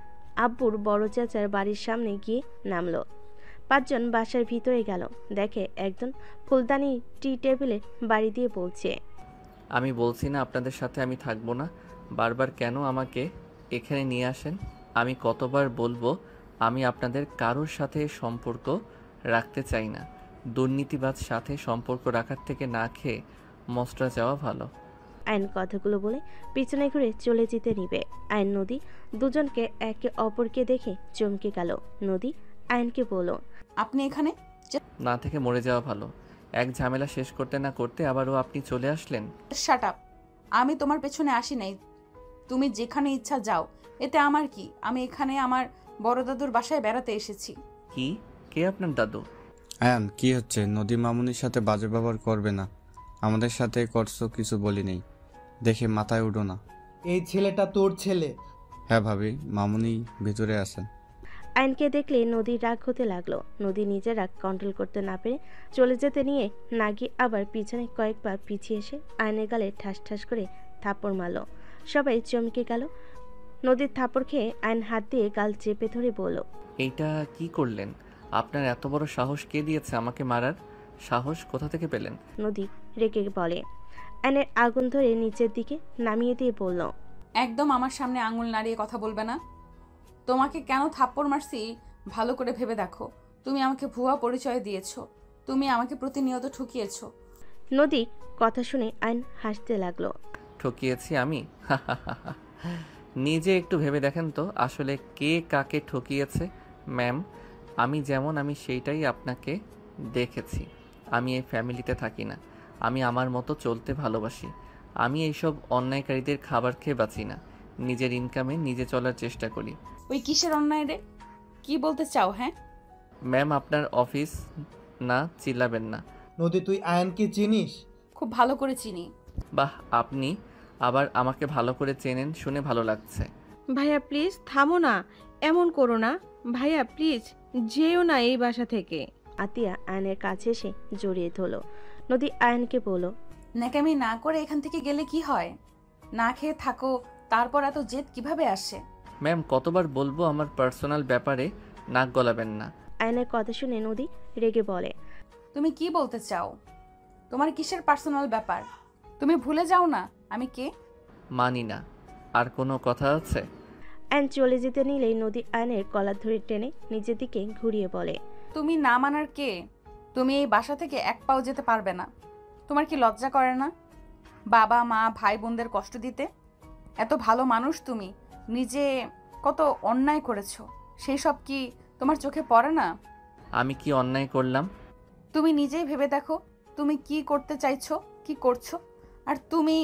আব্বুর বড় চাচার বাড়ির সামনে গিয়ে নামলো। 5 জন বাসার ভিতরে গেল। দেখে একজন ফুলদানি টি টেবিলে বাড়ি দিয়ে বলছে, আমি বলছি না আপনাদের সাথে আমি থাকবো না, বারবার কেন আমাকে এখানে নিয়ে আসেন? আমি কতবার বলবো আমি আপনাদের কারোর সাথে সম্পর্ক রাখতে চাই না। দুর্নীতিবাজ সাথে সম্পর্ক রাখার থেকে না খেয়ে মস্ত্রা যাওয়া ভালো। আইন কথাগুলো বলে পিছনে ঘুরে চলে যেতে নিবে। আইন নদী দুজনকে একে অপরকে দেখে চমকে গেল। নদী আইনকে বলল, আপনি এখানে? না থেকে মরে যাওয়া ভালো। এক ঝামেলা শেষ করতে না করতে আবারও আপনি চলে আসলেন। শাট আপ, আমি তোমার পেছনে আসি নাই, তুমি যেখানে ইচ্ছা যাও, এতে আমার কি? আমি এখানে আমার বড় দাদুর বাসায় বেড়াতে এসেছি। কি? কে আপনার দাদু? আয়ান, কি হচ্ছে? নদী মামুনির সাথে বাজে ব্যবহার করবে না। আমাদের সাথে করছো, কিছু বলি নেই দেখে মাথায় উঠো না। এই ছেলেটা তোর ছেলে? হ্যাঁ ভাবি, মামুনি ভিতরে আছেন। আইনকে দেখলে নদীর রাগ হতে লাগলো। নদী নিজের রাগ কন্ট্রোল করতে না পেরে চলে যেতে নিয়ে না গিয়ে আবার পিছনে কয়েকবার পিছিয়ে এসে আইনের গালে ঠাস ঠাস করে থাপ্পড় মারল। সবাই চমকে গেল। নদীর থাপড় খেয়ে আয়ন হাত দিয়ে গাল চেপে ধরে বলল, এইটা কি করলেন? আপনার এত বড় সাহস কে দিয়েছে আমাকে মারার? সাহস কোথা থেকে পেলেন? নদী রেগে বলে। আয়নের আগুন ধরে নিচের দিকে নামিয়ে দিয়ে বলল, একদম আমার সামনে আঙুল নাড়িয়ে কথা বলবে না। তোমাকে কেন থাপ্পড় মারছি ভালো করে ভেবে দেখো। তুমি আমাকে ভুয়া পরিচয় দিয়েছো, তুমি আমাকে প্রতিনিয়ত ঠকিয়েছো। নদী কথা শুনে আয়ন হাসতে লাগলো। ঠকিয়েছি আমি? নিজে একটু ভেবে দেখেন তো আসলে কে কাকে ঠকিয়েছে। ম্যাম, আমি যেমন আমি সেইটাই আপনাকে দেখেছি। আমি এই ফ্যামিলিতে থাকি না, আমি আমার মতো চলতে ভালোবাসি। আমি এইসব অন্যায়কারীদের খাবার খেয়ে বাঁচি না, নিজের ইনকামে নিজে চলার চেষ্টা করি। ওই কিসের অন্যায় রে? কি বলতে চাও? হ্যাঁ ম্যাম, আপনার অফিস না, চিল্লাবেন না। নদী, তুই আয়ানকে চিনিস? খুব ভালো করে চিনি। বাহ, আপনি আবার আমাকে ভালো করে চেনেন, শুনে ভালো লাগছে। ভাইয়া প্লিজ থামো না, এমন করো না। ভাইয়া প্লিজ যেও না এই বাসা থেকে। আতিয়া আয়নের কাছে এসে জড়িয়ে ধরলো। নদী আয়নকে বলল, ন্যাকামি না করে এখান থেকে গেলে কি হয়? না খেয়ে থাকো, তারপর এত জেদ কিভাবে আসে? ম্যাম, কতবার বলবো আমার পার্সোনাল ব্যাপারে নাক গলাবেন না। আয়নের কথা শুনে নদী রেগে বলে, তুমি কি বলতে চাও? তোমার কিসের পার্সোনাল ব্যাপার? তুমি ভুলে যাও না আমি কে। মানি না। আর কোনো কথা আছে? আয়ন চলে যেতে নিলেই নদী আয়নের কলার ধরে টেনে নিজের দিকে ঘুরিয়ে বলে, তুমি না মানার কে? তুমি এই বাসা থেকে এক পাও যেতে পারবে না। তোমার কি লজ্জা করে না বাবা মা ভাই বোনদের কষ্ট দিতে? এত ভালো মানুষ তুমি, নিজে কত অন্যায় করেছো, সেই সব কি তোমার চোখে পড়ে না? আমি কি অন্যায় করলাম? তুমি নিজেই ভেবে দেখো তুমি কি করতে চাইছো, কি করছো। আর তুমি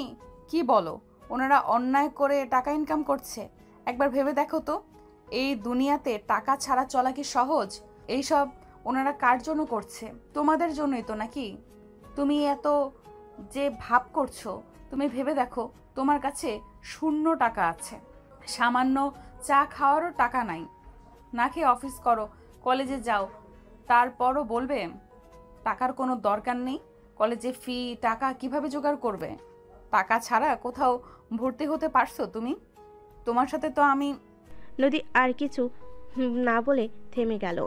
কি বলো ওনারা অন্যায় করে টাকা ইনকাম করছে? একবার ভেবে দেখো তো, এই দুনিয়াতে টাকা ছাড়া চলা কি সহজ? এই সব ওনারা কার জন্য করছে? তোমাদের জন্যই তো নাকি? তুমি এত যে ভাব করছো, তুমি ভেবে দেখো তোমার কাছে শূন্য টাকা আছে, সামান্য চা খাওয়ারও টাকা নাই, না খেয়ে অফিস করো, কলেজে যাও, তারপরও বলবে টাকার কোনো দরকার নেই। কলেজে ফি টাকা কিভাবে জোগাড় করবে? টাকা ছাড়া কোথাও ভর্তি হতে পারছো তুমি? তোমার সাথে তো আমি। নদী আর কিছু না বলে থেমে গেল।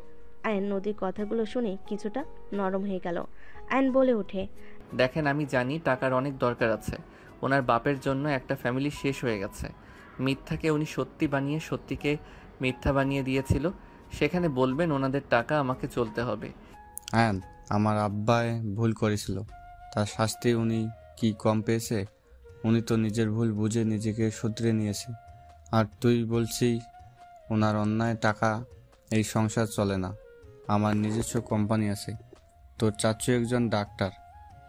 আয়ন নদীর কথাগুলো শুনে কিছুটা নরম হয়ে গেল। আয়ন বলে ওঠে, দেখেন, আমি জানি টাকার অনেক দরকার আছে। ওনার বাপের জন্য একটা ফ্যামিলি শেষ হয়ে গেছে। মিথ্যাকে উনি সত্যি বানিয়ে সত্যিকে মিথ্যা বানিয়ে দিয়েছিল। সেখানে বলবেন ওনাদের টাকা আমাকে চলতে হবে। আয়ান, আমার আব্বায় ভুল করেছিল, তার শাস্তি উনি কি কম পেয়েছে? উনি তো নিজের ভুল বুঝে নিজেকে শুধরে নিয়েছে। আর তুই বলছিস ওনার অন্যায় টাকা এই সংসার চলে না। আমার নিজস্ব কোম্পানি আছে, তোর চাচু একজন ডাক্তার,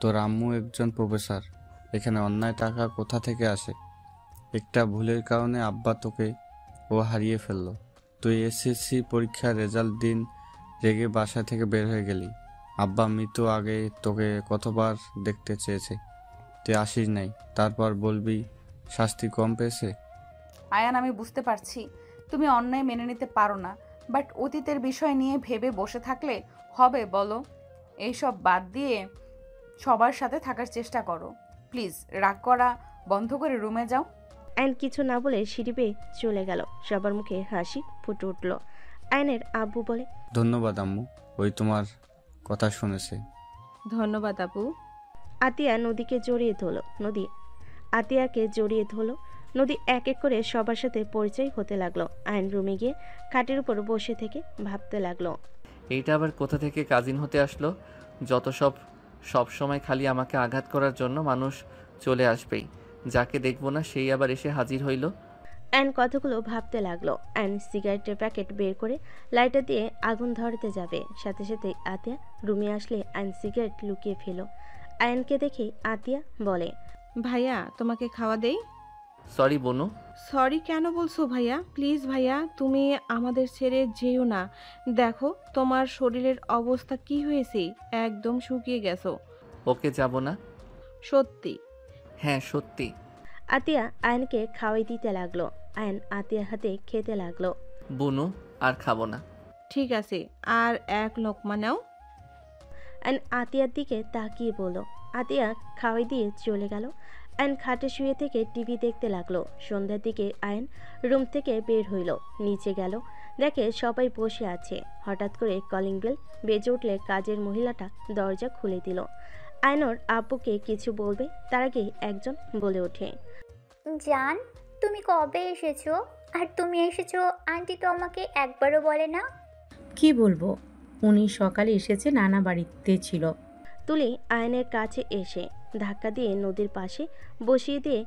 তোর আম্মু একজন প্রফেসর। এখানে অন্যায় টাকা কোথা থেকে আসে? একটা ভুলের কারণে আব্বা তোকে ও হারিয়ে ফেললো। তুই এসএসসি পরীক্ষার রেজাল্ট দিন রেগে বাসা থেকে বের হয়ে গেলি। আব্বা মৃত্যু আগে তোকে কতবার দেখতে চেয়েছে, তুই আসিস নাই। তারপর বলবি শাস্তি কম পেয়েছে? আয়ান, আমি বুঝতে পারছি তুমি অন্যায় মেনে নিতে পারো না, বাট অতীতের বিষয় নিয়ে ভেবে বসে থাকলে হবে বলো? এইসব বাদ দিয়ে সবার সাথে থাকার চেষ্টা করো। প্লিজ রাগ করা বন্ধ করে রুমে যাও। আয়ন কিছু না বলে সিঁড়ি বেয়ে চলে গেল। সবার মুখে হাসি ফুটে উঠল। আয়নের আব্বু বলে, ধন্যবাদ আম্মু, ওই তোমার কথা শুনেছে। ধন্যবাদ আপু। আতিয়া নদীকে জড়িয়ে ধরল। নদী আতিয়াকে জড়িয়ে ধরল। নদী এক এক করে সবার সাথে পরিচয় হতে লাগলো। আয়ন রুমে গিয়ে খাটের উপর বসে থেকে ভাবতে লাগলো, এইটা আবার কোথা থেকে কাজিন হতে আসলো? যত সব সময় খালি আমাকে আঘাত করার জন্য মানুষ চলে আসবেই, যাকে দেখবো না সেই আবার এসে হাজির হইল। আয়ন কথাগুলো ভাবতে লাগলো। আয়ন সিগারেটের প্যাকেট বের করে লাইটার দিয়ে আগুন ধরাতে যাবে, সাথে সাথে আতিয়া রুমে আসলে আয়ন সিগারেট লুকিয়ে ফেলো। আয়নকে দেখে আতিয়া বলে, ভাইয়া তোমাকে খাওয়া দেই? সরি বনু। সরি কেন বলছো ভাইয়া? প্লিজ ভাইয়া, তুমি আমাদের ছেড়ে যেও না। দেখো তোমার শরীরের অবস্থা কি হয়েছে, একদম শুকিয়ে গেছো। ওকে, যাব না। সত্যি? হ্যাঁ সত্যি। আতিয়া আয়নকে খাওয়াই দিতে লাগলো। আয়ন আতিয়ার হাতে খেতে লাগলো। বনু, আর খাবো না। ঠিক আছে, আর এক লোকমা নাও। আয়ন আতিয়ার দিকে তাকিয়ে বলল। আতিয়া খাওয়াই দিয়ে চলে গেল। আয়ন খাটে শুয়ে থেকে টিভি দেখতে লাগলো। সন্ধ্যার দিকে আয়ন রুম থেকে বের হইল, নিচে গেল, দেখে সবাই বসে আছে। হঠাৎ করে কলিং বেল বেজে উঠলে কাজের মহিলাটা দরজা খুলে দিল। আয়নর আব্বুকে কিছু বলবে তার আগে একজন বলে ওঠে, জান, তুমি কবে এসেছো? আর তুমি এসেছো আন্টি তো আমাকে একবারও বলে না। কি বলবো, উনি সকালে এসেছে, নানা বাড়িতে ছিল। তুলি আয়নের কাছে এসে ধাক্কা দিয়ে নদীর পাশে বসিয়ে দিয়ে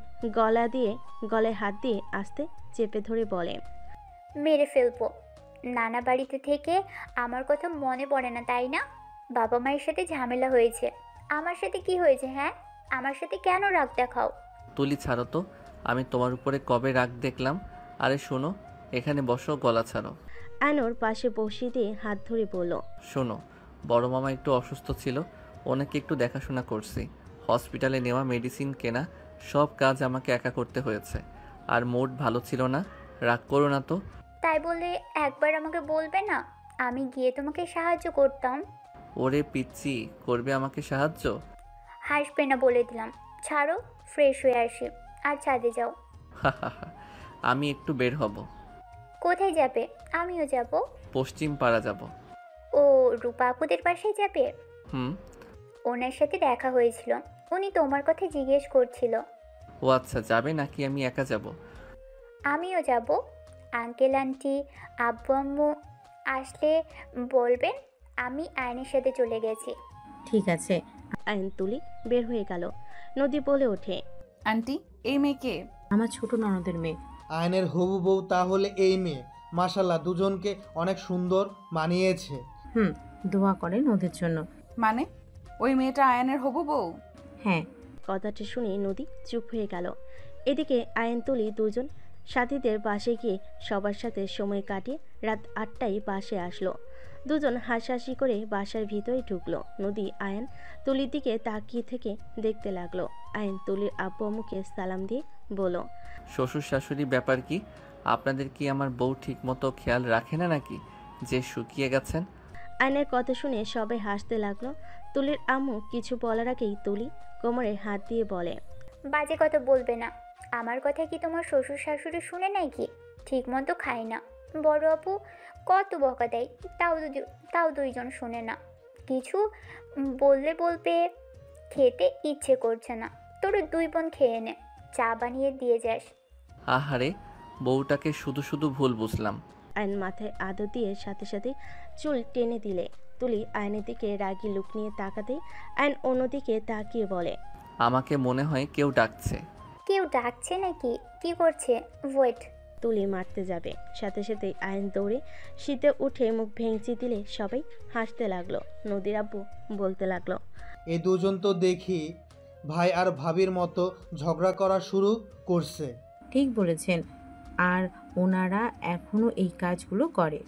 গলায় হাত দিয়ে আস্তে চেপে ধরে বলে, মেরে ফেলবো। নানা বাড়িতে থেকে আমার কথা মনে পড়ে না তাই না? বাবা মায়ের সাথে ঝামেলা হয়েছে। আমার সাথে কি হয়েছে? হ্যাঁ, আমার সাথে কেন রাগ দেখাও? তুলি ছাড়ো তো, আমি তোমার উপরে কবে রাগ দেখলাম? আরে শোনো, এখানে বসো, গলা ছাড়ো। আয়নর পাশে বসিয়ে দিয়ে হাত ধরে বলল, শোনো, বড় মামা একটু অসুস্থ ছিল, ওনাকে একটু দেখাশোনা করছি। হসপিটালে নেওয়া, মেডিসিন কেনা, সব কাজ আমাকে একা করতে হয়েছে। আর মুড ভালো ছিল না, রাগ করো না তো। তাই বলে একবার আমাকে বলবে না? আমি গিয়ে তোমাকে সাহায্য করতাম। ওরে পিচ্ছি, করবে আমাকে সাহায্য? হাসবে না বলে দিলাম। ছাড়ো, ফ্রেশ হয়ে আসি আর ছাদে যাও। আমি একটু বের হব। কোথায় যাবে? আমিও যাব। পশ্চিম পাড়া যাব। ও, রূপা আপুদের বাসায় যাবে? হুম। ওনার সাথে দেখা হয়েছিল, উনি তোমার কথা জিজ্ঞেস করছিল। ও আচ্ছা, যাবে নাকি আমি একা যাব? আমিও যাব। আঙ্কেল আন্টি আব্বু আম্মু আসলে বলবেন আমি আয়নের সাথে চলে গেছি। ঠিক আছে। আয়ন তুলি বের হয়ে গেল। নদী বলে ওঠে, আন্টি, এই মেয়েকে? আমার ছোট ননদের মেয়ে। আয়নের হবু বউ তাহলে এই মেয়ে? মাশাল্লাহ, দুজনকে অনেক সুন্দর মানিয়েছে। দোয়া করেন ওদের জন্য। মানে ওই মেয়েটা আয়নের হবু বউ? হ্যাঁ। কথাটা শুনে নদী চুপ হয়ে গেল। এদিকে আয়ন তুলি দুজন সাথীদের বাসে গিয়ে সবার সাথে সময় কাটিয়ে রাত 8টায় বাসে আসলো। দুজন হাসাহাসি করে বাসার ভিতরে ঢুকলো। নদী আয়ন তুলির দিকে তাকিয়ে থেকে দেখতে লাগলো। আয়ন তুলির আব্বু আম্মুকে সালাম দিয়ে বলল, শ্বশুর শাশুড়ি ব্যাপার কি? আপনাদের কি আমার বউ ঠিক মতো খেয়াল রাখে না নাকি যে শুকিয়ে গেছেন? আয়নের কথা শুনে সবাই হাসতে লাগলো। তুলির আম্মু কিছু বলার আগেই তুলি কোমরে হাত দিয়ে বলে, বাজে কথা বলবে না। আমার কথা কি তোমার শ্বশুর শাশুড়ি শুনে নাই কি? ঠিক মতো খায় না। বড় আপু কত বকা দেয়, তাও দুইজন শুনে না। কিছু বললে বলবে খেতে ইচ্ছে করছে না, তোর দুই বোন খেয়ে নে, চা বানিয়ে দিয়ে যাস। আহারে, বউটাকে শুধু শুধু ভুল বুঝলাম। আয়ন মাথায় আদর দিয়ে সাথে সাথে চুল টেনে দিলে। তুলি আয়নের দিকে রাগি লুক নিয়ে তাকাতেই আয়ন অন্যদিকে তাকিয়ে বলে, আমাকে মনে হয় কেউ ডাকছে। কেউ ডাকছে নাকি? কি করছে? ওয়েট। তুলি মারতে যাবে, সাথে সাথে আয়ন দৌড়ে শীতে উঠে মুখ ভেঙচি দিলে সবাই হাসতে লাগলো। নদীর আব্বু বলতে লাগলো, এই দুজন তো দেখি ভাই আর ভাবির মতো ঝগড়া করা শুরু করছে। ঠিক বলেছেন, আর ওনারা এখনো এই কাজগুলো করে।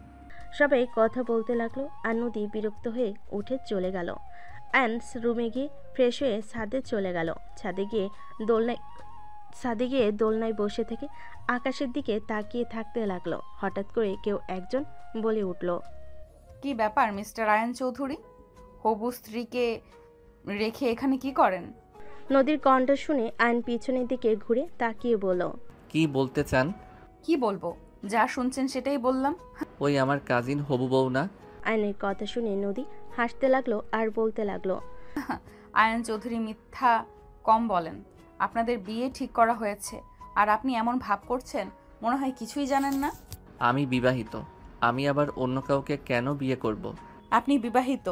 সবাই কথা বলতে লাগলো আর নদী বিরক্ত হয়ে উঠে চলে গেল। আয়ন্স রুমে গিয়ে ফ্রেশ হয়ে ছাদে চলে গেল। ছাদে গিয়ে দোলনায় বসে থেকে আকাশের দিকে তাকিয়ে থাকতে লাগলো। হঠাৎ করে কেউ একজন বলে উঠল, কি ব্যাপার মিস্টার আয়ন চৌধুরী? হবু স্ত্রীকে রেখে এখানে কি করেন? নদীর কণ্ঠ শুনে আয়ন পিছনের দিকে ঘুরে তাকিয়ে বলল, কি বলতে চান? কি বলবো, যা শুনছেন সেটাই বললাম। ওই আমার কাজিন হবু বউ না? আয়নের কথা শুনে নদী হাসতে লাগলো আর বলতে লাগলো, আয়ন চৌধুরী মিথ্যা কম বলেন। আপনাদের বিয়ে ঠিক করা হয়েছে আর আপনি এমন ভাব করছেন মনে হয় কিছুই জানেন না। আমি বিবাহিত, আমি আবার অন্য কাউকে কেন বিয়ে করব? আপনি বিবাহিত,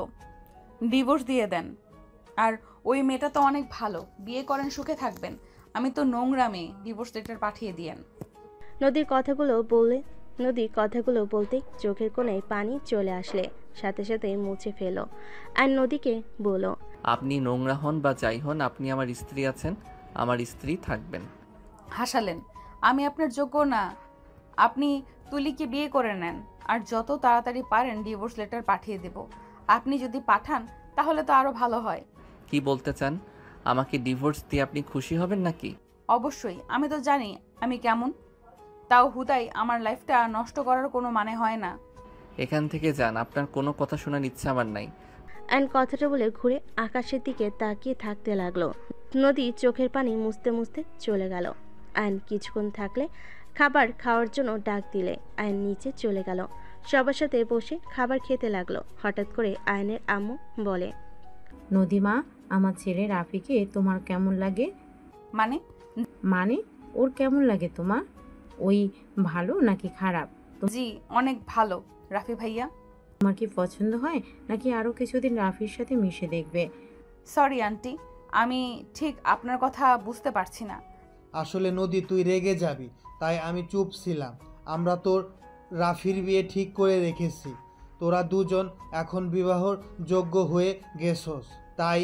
ডিভোর্স দিয়ে দেন। আর ওই মেয়েটা তো অনেক ভালো, বিয়ে করেন, সুখে থাকবেন। আমি তো নোংরা মেয়ে, ডিভোর্স লেটার পাঠিয়ে দিয়েন। নদীর কথাগুলো বলতে চোখের কোণায় পানি চলে আসলে সাথে সাথে মুছে ফেল আর নদীকে বলল, আপনি নোংরা হন বা যাই হন, আপনি আমার স্ত্রী আছেন, আমার স্ত্রী থাকবেন। হাসালেন, আমি আপনার যোগ্য না। আপনি তুলিকে বিয়ে করে নেন আর যত তাড়াতাড়ি পারেন ডিভোর্স লেটার পাঠিয়ে দেব। আপনি যদি পাঠান তাহলে তো আরো ভালো হয়। কি বলতে চান? আমাকে ডিভোর্স দিয়ে আপনি খুশি হবেন নাকি? অবশ্যই, আমি তো জানি আমি কেমন। তাও হুদাই আমার লাইফটা নষ্ট করার কোনো মানে হয় না। এখান থেকে যান, আপনার কোনো কথা শোনার ইচ্ছা আমার নাই। অ্যান্ড কথাটা বলে ঘুরে আকাশের দিকে তাকিয়ে থাকতে লাগলো। নদী চোখের পানি মুছতে মুছতে চলে গেল। আয়ন কিছুক্ষণ থাকলে খাবার খাওয়ার জন্য ডাক দিলে আয়ন নিচে চলে গেল। সবার সাথে বসে খাবার খেতে লাগলো। হঠাৎ করে আয়নের আম্মু বলে, নদীমা, আমার ছেলে রাফিকে তোমার কেমন লাগে? মানে? মানে ওর কেমন লাগে তোমার? ওই ভালো নাকি খারাপ? জি অনেক ভালো রাফি ভাইয়া। তোমার কি পছন্দ হয় নাকি আরও কিছুদিন রাফির সাথে মিশে দেখবে? সরি আন্টি, আমি ঠিক আপনার কথা বুঝতে পারছি না। আসলে নদী, তুই রেগে যাবি তাই আমি চুপ ছিলাম। আমরা তোর রাফির বিয়ে ঠিক করে রেখেছি। তোরা দুজন এখন বিবাহর যোগ্য হয়ে গেছস, তাই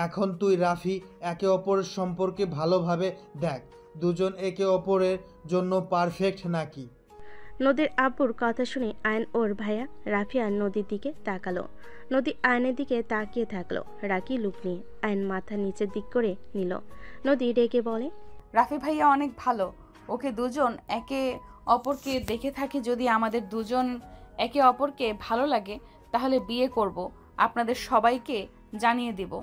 এখন তুই রাফি একে অপরের সম্পর্কে ভালোভাবে দেখ, দুজন একে অপরের জন্য পারফেক্ট নাকি। নদীর আব্বুর কথা শুনে আয়ন ওর ভাইয়া রাফি আর নদীর দিকে তাকালো। নদী আয়নের দিকে তাকিয়ে থাকলো রাগী লুক নিয়ে। আয়ন মাথা নিচের দিক করে নিল। নদী রেগে বলে, রাফি ভাইয়া অনেক ভালো, ওকে দুজন একে অপরকে দেখে থাকি। যদি আমাদের দুজন একে অপরকে ভালো লাগে তাহলে বিয়ে করব, আপনাদের সবাইকে জানিয়ে দেব।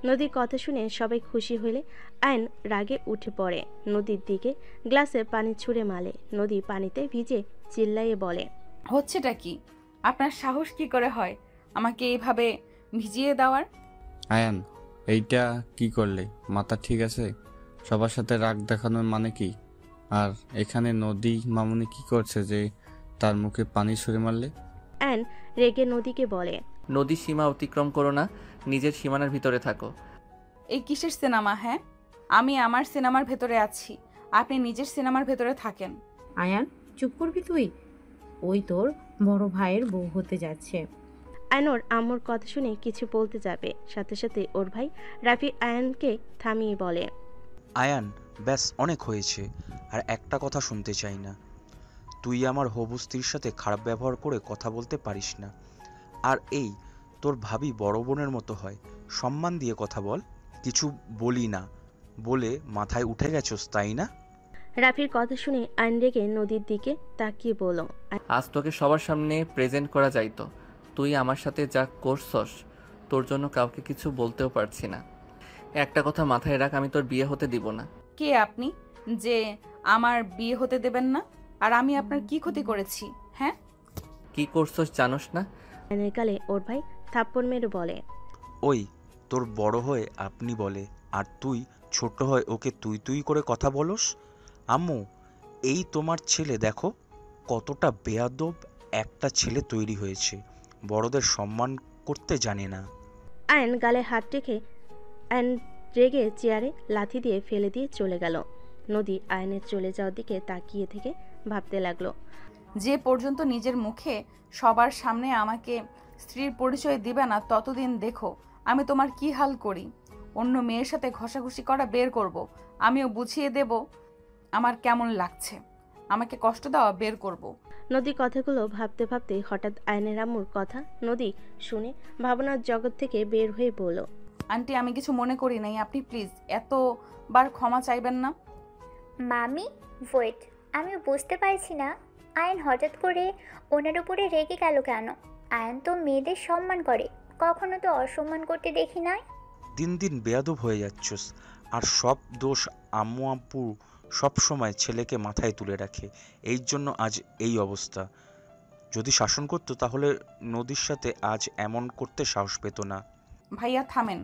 নদীর কথা শুনে সবাই খুশি হলে আয়ন রাগে উঠে পড়ে। নদীর দিকে গ্লাসে পানি ছুঁড়ে মারে। নদী পানিতে ভিজে চিল্লাইয়ে বলে, হচ্ছেটা কি? আপনার সাহস কি করে হয় আমাকে এইভাবে ভিজিয়ে দেওয়ার? আয়ান, এইটা কি করলে? মাথা ঠিক আছে? সবার সাথে রাগ দেখানোর মানে কি? আর এখানে নদী মামুনি কি করছে যে তার মুখে পানি ছুঁড়ে মারলে? আয়ন রেগে নদীকে বলে, নদীর সীমা অতিক্রম করো না, নিজের সীমানার ভিতরে থাকো। এই কিসের সিনেমা? হ্যাঁ, আমি আমার সিনেমার ভেতরে আছি, আপনি নিজের সিনেমার ভেতরে থাকেন। আয়ান, চুপ করবি তুই? ওই তোর বড় ভাইয়ের বউ হতে যাচ্ছে। আয়ন ওর আম্মুর কথা শুনে কিছু বলতে যাবে, সাথে সাথে ওর ভাই রাফি আয়নকে থামিয়ে বলে, আয়ান, ব্যাস অনেক হয়েছে। আর একটা কথা শুনতে চাই না। তুই আমার হবু স্ত্রীর সাথে খারাপ ব্যবহার করে কথা বলতে পারিস না। আর এই তোর ভাবি বড় বোনের মতো হয়, সম্মান দিয়ে কথা বল। কিছু বলি না বলে মাথায় উঠে গেছস, তাই না? রাফির কথা শুনে আয়ন রেগে নদীর দিকে তাকিয়ে বলল, আজ তোকে সবার সামনে প্রেজেন্ট করা যাইতো, তুই আমার সাথে যা করছস তোর জন্য কাউকে কিছু বলতেও পারছি না। একটা কথা মাথায় রাখ, আমি তোর বিয়ে হতে দিব না। কে আপনি যে আমার বিয়ে হতে দেবেন না? আর আমি আপনার কি ক্ষতি করেছি? হ্যাঁ, কি করছস জানোস না? আয়নের গালে ওর ভাই থাপ্পড় মেরে বলে, ওই তোর বড় হয়ে আপনি বলে, আর তুই ছোট হয়ে ওকে তুই তুই করে কথা বলস। আম্মু, এই তোমার ছেলে দেখো কতটা বেয়াদব একটা ছেলে তৈরি হয়েছে, বড়দের সম্মান করতে জানে না। আয়ন গালে হাত রেখে আয়ন রেগে চেয়ারে লাথি দিয়ে ফেলে দিয়ে চলে গেল। নদী আয়নের চলে যাওয়ার দিকে তাকিয়ে থেকে ভাবতে লাগলো, যে পর্যন্ত নিজের মুখে সবার সামনে আমাকে স্ত্রীর পরিচয় দিবে না ততদিন দেখো আমি তোমার কি হাল করি। অন্য মেয়ের সাথে ঘষাঘষি করা বের করব, আমিও বুঝিয়ে দেব আমার কেমন লাগছে। আমাকে কষ্ট দেওয়া বের করব। নদী কথাগুলো ভাবতে ভাবতে হঠাৎ আয়নের আম্মুর কথা নদী শুনে ভাবনার জগৎ থেকে বের হয়ে বলল, আন্টি, আমি কিছু মনে করি নাই, আপনি প্লিজ এতবার ক্ষমা চাইবেন না। মামি ওয়েট, আমি বুঝতে পারছি না আয়ন হঠাৎ করে ওনার উপরে রেগে গেল কেন? আয়ন তো মেয়েদের সম্মান করে, কখনো তো অসম্মান করতে দেখি নাই। দিন দিন বেয়াদব হয়ে যাচ্ছস, আর সব দোষ আম্মু আব্বু সব সময় ছেলেকে মাথায় তুলে রাখে, এই জন্য আজ এই অবস্থা। যদি শাসন করতো তাহলে নদীর সাথে আজ এমন করতে সাহস পেত না। ভাইয়া থামেন,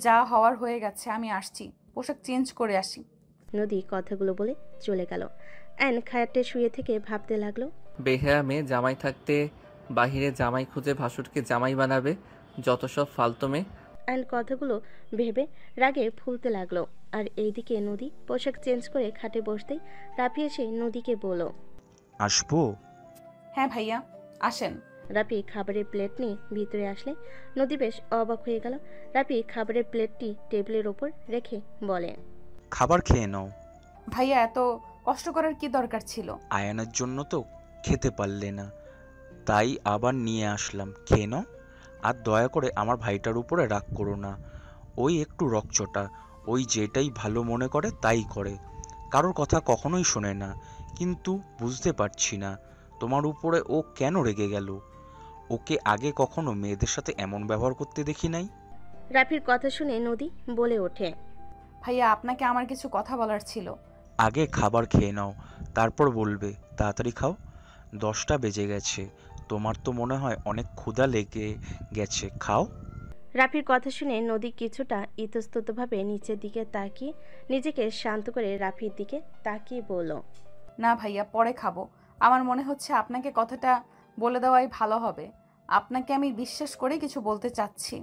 যা হওয়ার হয়ে গেছে, আমি আসছি, পোশাক চেঞ্জ করে আসি। নদী কথাগুলো বলে চলে গেল। আয়ন খায়াতে শুয়ে থেকে ভাবতে লাগলো, বেহায়া মেয়ে জামাই থাকতে বাহিরে জামাই খুঁজে ভাসুরকে জামাই বানাবে, যত সব ফালতু মেয়ে। আয়ন কথাগুলো ভেবে রাগে ফুলতে লাগলো। আর এইদিকে নদী পোশাক চেঞ্জ করে খাটে বসতেই রাফি এসে নদীকে বলল, আসবো? হ্যাঁ ভাইয়া আসেন। রাফি খাবারের প্লেট নিয়ে ভিতরে আসলে নদী বেশ অবাক হয়ে গেল। রাফি খাবারের প্লেটটি টেবিলের ওপর রেখে বলে, খাবার খেয়ে নাও। ভাইয়া এত কষ্ট করার কি দরকার ছিল? আয়নের জন্য তো খেতে পারলে না, তাই আবার নিয়ে আসলাম, খেয়ে নাও। আর দয়া করে আমার ভাইটার উপরে রাগ করো না, ওই একটু রকচটা, ওই যেটাই ভালো মনে করে তাই করে, কারোর কথা কখনোই শোনে না। কিন্তু বুঝতে পারছি না তোমার উপরে ও কেন রেগে গেল। ওকে আগে কখনো মেয়েদের সাথে এমন ব্যবহার করতে দেখি নাই। রাফির কথা শুনে নদী বলে ওঠে, ভাইয়া আপনাকে আমার কিছু কথা বলার ছিল। আগে খাবার খেয়ে নাও, তারপর বলবে। তাড়াতাড়ি খাও, 10টা বেজে গেছে। তোমার তো মনে হয় অনেক ক্ষুধা লেগে গেছে, খাও। রাফির কথা শুনে নদী কিছুটা ইতস্ততভাবে নিচের দিকে তাকিয়ে নিজেকে শান্ত করে রাফির দিকে তাকিয়ে বলল, না ভাইয়া, পরে খাবো। আমার মনে হচ্ছে আপনাকে কথাটা বলে দেওয়াই ভালো হবে। আপনাকে আমি বিশ্বাস করে কিছু বলতে চাচ্ছি।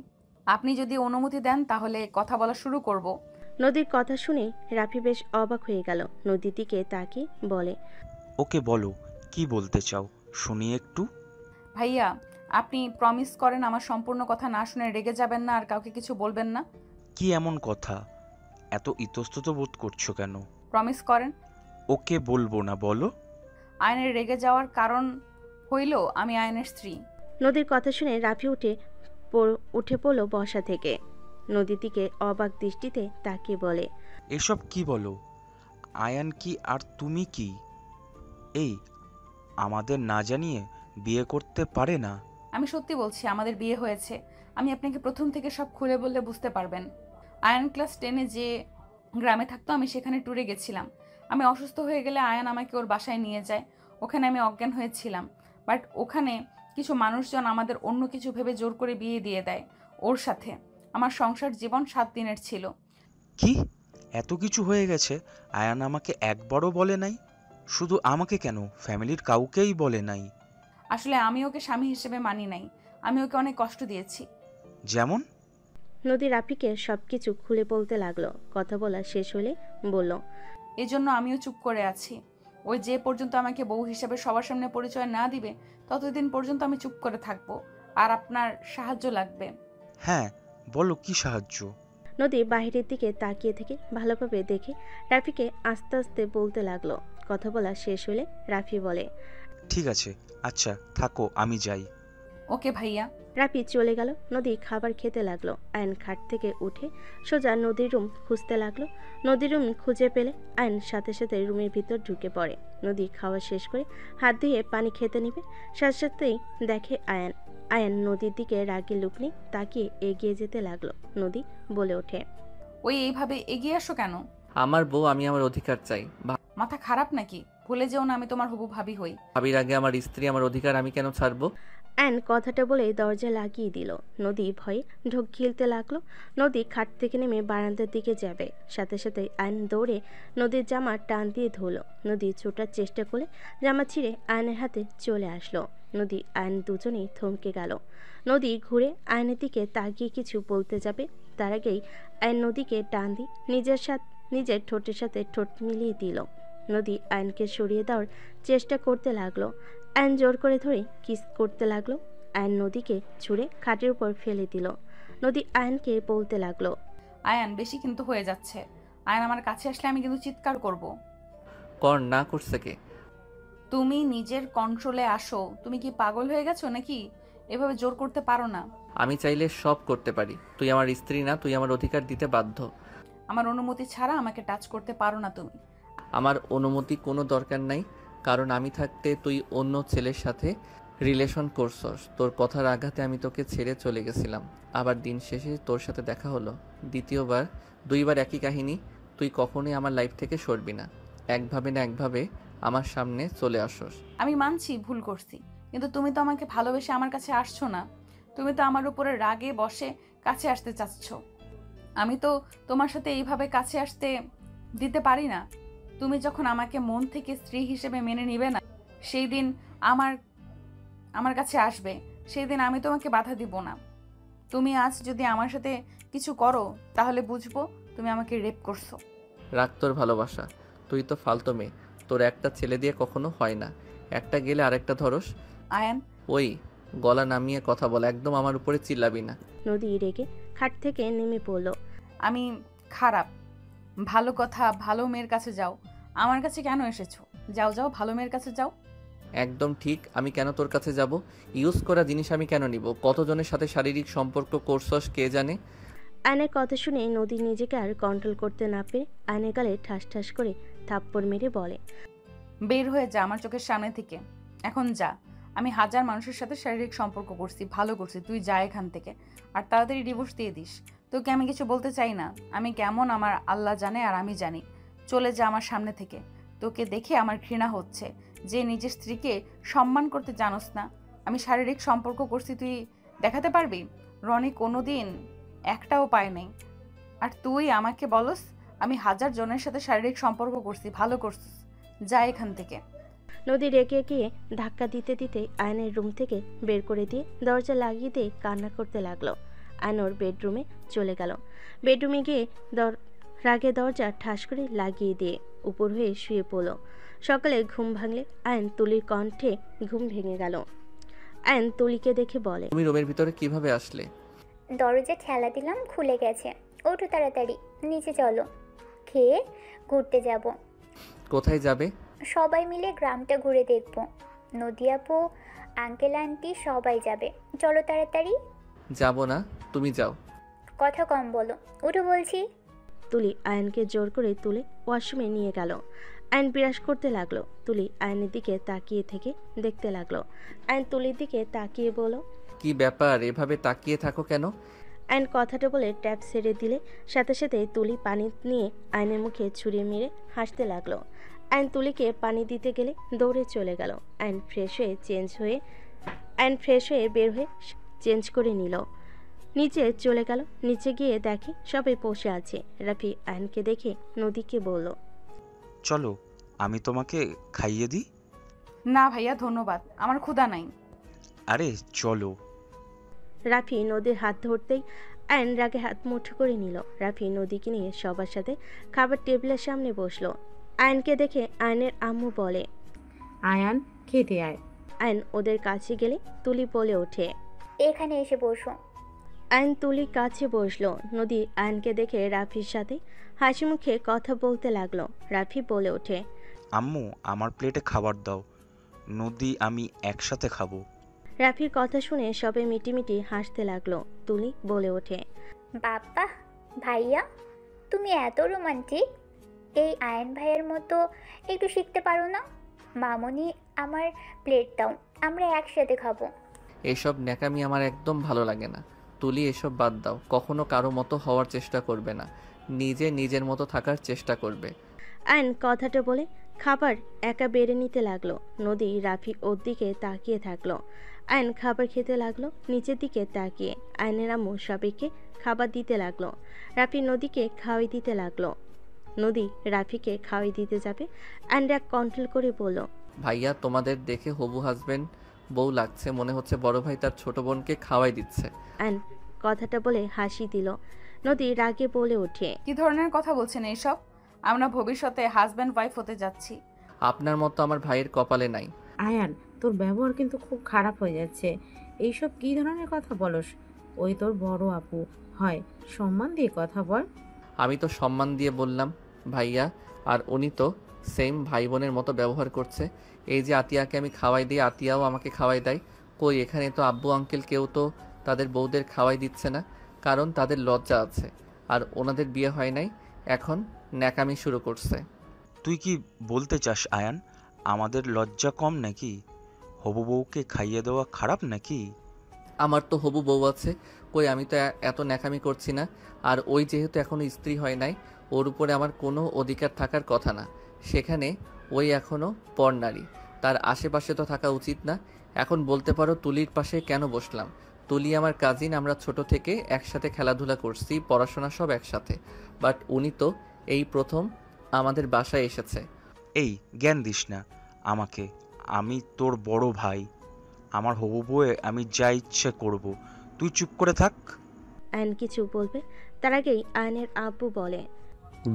আপনি যদি অনুমতি দেন তাহলে কথা বলা শুরু করব। নদীর কথা শুনে রাফি বেশ অবাক হয়ে গেল। নদীর দিকে তাকিয়ে বলে, ওকে বলো, কি বলতে চাও শুনি একটু। ভাইয়া, আপনি প্রমিস করেন আমার সম্পূর্ণ কথা না শুনে রেগে যাবেন না আর কাউকে কিছু বলবেন না? কি এমন কথা, এত ইতস্তত বোধ করছো কেন? প্রমিস করেন। ওকে বলবো না, বলো। আয়নের রেগে যাওয়ার কারণ হইল আমি আয়নের স্ত্রী। নদীর কথা শুনে রাফি উঠে পড়ল বসা থেকে। নদীর দিকে অবাক দৃষ্টিতে তাকিয়ে বলে, এসব কি বলো? আয়ান কি আর তুমি কি এই আমাদের না জানিয়ে বিয়ে করতে পারে না? আমি সত্যি বলছি, আমাদের বিয়ে হয়েছে। আমি আপনাকে প্রথম থেকে সব খুলে বললে বুঝতে পারবেন। আয়ান ক্লাস 10-এ যে গ্রামে থাকতো, আমি সেখানে ট্যুরে গেছিলাম। আমি অসুস্থ হয়ে গেলে আয়ান আমাকে ওর বাসায় নিয়ে যায়। ওখানে আমি অজ্ঞান হয়েছিলাম, বাট ওখানে কিছু মানুষজন আমাদের অন্য কিছু ভেবে জোর করে বিয়ে দিয়ে দেয় ওর সাথে। আমার সংসার জীবন 7 দিনের ছিল। কি এত কিছু হয়ে গেছে? আয়ান আমাকে একবারও বলে নাই? শুধু আমাকে কেন, ফ্যামিলির কাউকেই বলে নাই? আসলে আমি ওকে স্বামী হিসেবে মানি নাই। আমি ওকে অনেক কষ্ট দিয়েছি। যেমন? নদী রাফিকে সবকিছু খুলে বলতে লাগলো। কথা বলা শেষ হলে বলল, এজন্য আমিও চুপ করে আছি। ওই যে পর্যন্ত আমাকে বউ হিসেবে সবার সামনে পরিচয় না দিবে, ততদিন পর্যন্ত আমি চুপ করে থাকবো। আর আপনার সাহায্য লাগবে। হ্যাঁ বলো, কি সাহায্য? নদী বাহিরের দিকে তাকিয়ে থেকে ভালোভাবে দেখে রাফিকে আস্তে আস্তে বলতে লাগলো। কথা বলা শেষ হলে রাফি বলে, ঠিক আছে, আচ্ছা থাকো, আমি যাই। ওকে ভাইয়া। রাফি চলে গেল। নদী খাবার খেতে লাগলো। আয়ন খাট থেকে উঠে সোজা নদীর রুম খুঁজতে লাগলো। নদীর রুম খুঁজে পেলে আয়ন সাথে সাথে রুমের ভিতর ঢুকে পড়ে। নদী খাওয়া শেষ করে হাত ধুয়ে পানি খেতে নিবে, সাথে সাথেই দেখে আয়ন নদীর দিকে রাগী লুক নিয়ে তাকিয়ে এগিয়ে যেতে লাগলো। নদী বলে ওঠে, ওই এইভাবে এগিয়ে আসো কেন? আমার বউ, আমি আমার অধিকার চাই। মাথা খারাপ নাকি? ভুলে যেও না আমি তোমার হবু ভাবি হই। ভাবির আগে আমার স্ত্রী, আমার অধিকার আমি কেন ছাড়বো? অ্যান কথাটা বলে দরজা লাগিয়ে দিল। নদী ভয়ে ঢোক গিলতে লাগলো। নদী খাট থেকে নেমে বারান্দার দিকে যাবে, সাথে সাথে আয়ন দৌড়ে নদীর জামা টান দিয়ে ধরল। নদী ছোটার চেষ্টা করে জামা ছিঁড়ে আয়নের হাতে চলে আসলো। নদী আয়ন দুজনেই থমকে গেল। নদী ঘুরে আয়নের দিকে তাকিয়ে কিছু বলতে যাবে, তার আগেই আয়ন নদীকে টান দিয়ে নিজের ঠোঁটের সাথে ঠোঁট মিলিয়ে দিল। নদী আয়নকে সরিয়ে দেওয়ার চেষ্টা করতে লাগলো। আয়ন জোর করে ধরে কিস করতে লাগলো। আয়ন নদীকে ছুঁড়ে খাটের উপর ফেলে দিল। নদী আয়নকে বলতে লাগলো, আয়ান বেশি কিন্তু হয়ে যাচ্ছে। আয়ান আমার কাছে আসলে আমি কিন্তু চিৎকার করব। কর না করছে কে? তুমি নিজের কন্ট্রোলে আসো। তুমি কি পাগল হয়ে গেছো নাকি? এভাবে জোর করতে পারো না। আমি চাইলে সব করতে পারি। তুই আমার স্ত্রী না, তুই আমার অধিকার দিতে বাধ্য। আমার অনুমতি ছাড়া আমাকে টাচ করতে পারো না তুমি। আমার অনুমতি কোনো দরকার নাই, কারণ আমি থাকতে তুই অন্য ছেলের সাথে রিলেশন করছস। তোর কথার আঘাতে আমি তোকে ছেড়ে চলে গেছিলাম, আবার দিন শেষে তোর সাথে দেখা হলো। দ্বিতীয়বার, 2বার একই কাহিনী। তুই কখনোই আমার লাইফ থেকে সরবি না। একভাবে না একভাবে আমার সামনে চলে আসস। আমি মানছি ভুল করছি, কিন্তু তুমি তো আমাকে ভালোবেসে আমার কাছে আসছো না। তুমি তো আমার উপরে রাগে বসে কাছে আসতে চাচ্ছ। আমি তো তোমার সাথে এইভাবে কাছে আসতে দিতে পারি না। তুমি যখন আমাকে মন থেকে স্ত্রী হিসেবে মেনে নিবে না, সেই দিন আমার কাছে আসবে, সেই দিন আমি তোমাকে বাধা দিব না। তুমি আজ যদি আমার সাথে কিছু করো তাহলে বুঝবো তুমি আমাকে রেপ করছো। রাখ তোর ভালোবাসা। তুই তো ফালতু মেয়ে। তোর একটা ছেলে দিয়ে কখনো হয় না। একটা গেলে আরেকটা ধরস। আয়ান, ওই গলা নামিয়ে কথা বল, একদম আমার উপরে চিল্লাবি না। নদী রেগে খাট থেকে নেমে পড়ল। আমি খারাপ? ভালো কথা, ভালো মেয়ের কাছে যাও। আমার কাছে কেন এসেছো? যাও যাও, ভালো মেয়ের কাছে যাও। একদম ঠিক। আমি কেন তোর কাছে যাব? ইউজ করা জিনিস আমি কেন নিব? কতজনের সাথে শারীরিক সম্পর্ক করছস কে জানে। আয়নের কথা শুনে নদী নিজেকে আর কন্ট্রোল করতে না পেরে আয়নের গালে ঠাস ঠাস করে থাপ্পড় মেরে বলে, বের হয়ে যা আমার চোখের সামনে থেকে। এখন যা। আমি হাজার মানুষের সাথে শারীরিক সম্পর্ক করছি, ভালো করছি। তুই যা এখান থেকে, আর তাড়াতাড়ি ডিভোর্স দিয়ে দিস। তোকে আমি কিছু বলতে চাই না। আমি কেমন আমার আল্লাহ জানে আর আমি জানি। চলে যা আমার সামনে থেকে। তোকে দেখে আমার ঘৃণা হচ্ছে যে নিজের স্ত্রীকে সম্মান করতে জানোস না। আমি শারীরিক সম্পর্ক করছি, তুই দেখাতে পারবি? রনি কোনোদিন একটাও পায় নাই। আর তুই আমাকে বলস আমি 1000 জনের সাথে শারীরিক সম্পর্ক করছি। ভালো করছিস, যা এখান থেকে। নদী রেগে গিয়ে ধাক্কা দিতে দিতে আয়নের রুম থেকে বের করে দিয়ে দরজা লাগিয়ে দিয়ে কান্না করতে লাগলো। আয়ন ওর বেডরুমে চলে গেল। বেডরুমে গিয়ে রাগে দরজা ঠাস করে লাগিয়ে দিয়ে উপর হয়ে শুয়ে পড়ল। সকালে ঘুম ভাঙলে আয়ন তুলির কণ্ঠে ঘুম ভেঙে গেল। আয়ন তুলিকে দেখে বলে, তুমি রুমের ভিতরে কিভাবে আসলে? দরজা ঠেলা দিলাম, খুলে গেছে। ওঠো তাড়াতাড়ি, নিচে চলো, খেয়ে ঘুরতে যাব। কোথায় যাবে? সবাই মিলে গ্রামটা ঘুরে দেখব। নদী আপু, আঙ্কেল আন্টি সবাই যাবে। চলো তাড়াতাড়ি। যাব না, তুমি যাও। কথা কম বলো, ওঠো বলছি। তুলি আয়নকে জোর করে তুলে ওয়াশরুমে নিয়ে গেল। আয়ন বিরাস করতে লাগলো। তুলি আয়নের দিকে তাকিয়ে থেকে দেখতে লাগলো। আয়ন তুলির দিকে তাকিয়ে বলল, কি ব্যাপার, এভাবে তাকিয়ে থাকো কেন? আয়ন কথাটা বলে ট্যাপ ছেড়ে দিলে সাথে সাথে তুলি পানি নিয়ে আয়নের মুখে ছুঁড়ে মেরে হাসতে লাগলো। আয়ন তুলিকে পানি দিতে গেলে দৌড়ে চলে গেল। আয়ন ফ্রেশ হয়ে বের হয়ে চেঞ্জ করে নিল। নিচে চলে গেল। নিচে গিয়ে দেখে সবাই বসে আছে। রাফি আয়নকে দেখে নদীকে বলল, চলো আমি তোমাকে খাইয়ে দিই। না ভাইয়া, ধন্যবাদ, আমার ক্ষুধা নাই। আরে চলো। রাফি নদীর হাত ধরতেই আয়ন রাগে হাত মুঠো করে নিল। রাফি নদীকে নিয়ে সবার সাথে খাবার টেবিলের সামনে বসলো। আয়নকে দেখে আয়নের আম্মু বলে, আয়ান খেতে আয়। আয়ন ওদের কাছে গেলে তুলি বলে ওঠে, এখানে এসে বসো। আয়ন তুলির কাছে বসলো। নদী আয়নকে দেখে রাফির সাথে হাসি মুখে কথা বলতে লাগলো। রাফি বলে ওঠে, আম্মু আমার প্লেটে খাবার দাও, নদী আমি একসাথে খাবো। রাফির কথা শুনে সবে মিটিমিটি হাসতে লাগলো। তুলি বলে ওঠে, বাবা ভাইয়া, তুমি এত রোমান্টিক। এই আয়ন ভাইয়ের মতো একটু শিখতে পারো না? মামনি, আমার প্লেট দাও, আমরা একসাথে খাবো। এসব ন্যাকামি আমার একদম ভালো লাগে না। তুলি, এসব বাদ দাও। কখনো কারো মতো হওয়ার চেষ্টা করবে না, নিজের মতো থাকার চেষ্টা করবে। আয়ন কথাটা বলে খাবার একা বেড়ে নিতে লাগলো। নদী রাফি ওর দিকে তাকিয়ে থাকলো। আয়ন খাবার খেতে লাগলো নিচের দিকে তাকিয়ে। আয়নের আম্মু সবাইকে খাবার দিতে লাগলো। রাফি নদীকে খাওয়াই দিতে লাগলো। নদী রাফিকে খাওয়াই দিতে যাবে। আয়ন রাগ কন্ট্রোল করে বলল, ভাইয়া, তোমাদের দেখে হবু হাজবেন্ড বউ লাগছে। মনে হচ্ছে বড় ভাই তার ছোট বোনকে খাওয়াই দিচ্ছে। আয়ন কথাটা বলে হাসি দিল। নদী রাগে বলে ওঠে, কি ধরনের কথা বলছেন এইসব? আমরা ভবিষ্যতে হাজব্যান্ড ওয়াইফ হতে যাচ্ছি। আপনার মতো আমার ভাইয়ের কপালে নাই। আয়ান, তোর ব্যবহার কিন্তু খুব খারাপ হয়ে যাচ্ছে। এইসব কি ধরনের কথা বলস? ওই তোর বড় আপু হয়, সম্মান দিয়ে কথা বল। আমি তো সম্মান দিয়ে বললাম ভাইয়া, আর উনি তো সেম ভাই বোনের মতো ব্যবহার করছে। এই যে আতিয়াকে আমি খাওয়াই দিই, আতিয়াও আমাকে খাওয়াই দেয়। কই, এখানে তো আব্বু আঙ্কেল কেউ তো তাদের বউদের খাওয়াই দিচ্ছে না, কারণ তাদের লজ্জা আছে। আর ওনাদের বিয়ে হয় নাই, এখন ন্যাকামি শুরু করছে। তুই কি বলতে চাস আয়ান, আমাদের লজ্জা কম নাকি? হবু বউকে খাইয়ে দেওয়া খারাপ নাকি? আমার তো হবু বউ আছে, কই আমি তো এত ন্যাকামি করছি না। আর ওই যেহেতু এখনও স্ত্রী হয় নাই, ওর উপরে আমার কোনো অধিকার থাকার কথা না। সেখানে ওই এখনও পরনারী, তার আশেপাশে তো থাকা উচিত না। এখন বলতে পারো তুলির পাশে কেন বসলাম? তুলি আমার কাজিন, আমরা ছোট থেকে একসাথে খেলাধুলা করছি, পড়াশোনা সব একসাথে। বাট উনি তো এই প্রথম আমাদের বাসায় এসেছে। এই জ্ঞান দিস না আমাকে, আমি তোর বড় ভাই। আমার হবু বউয়ে আমি যা ইচ্ছে করব, তুই চুপ করে থাক। আয়ন কিছু বলবে তার আগেই আয়নের আব্বু বলে,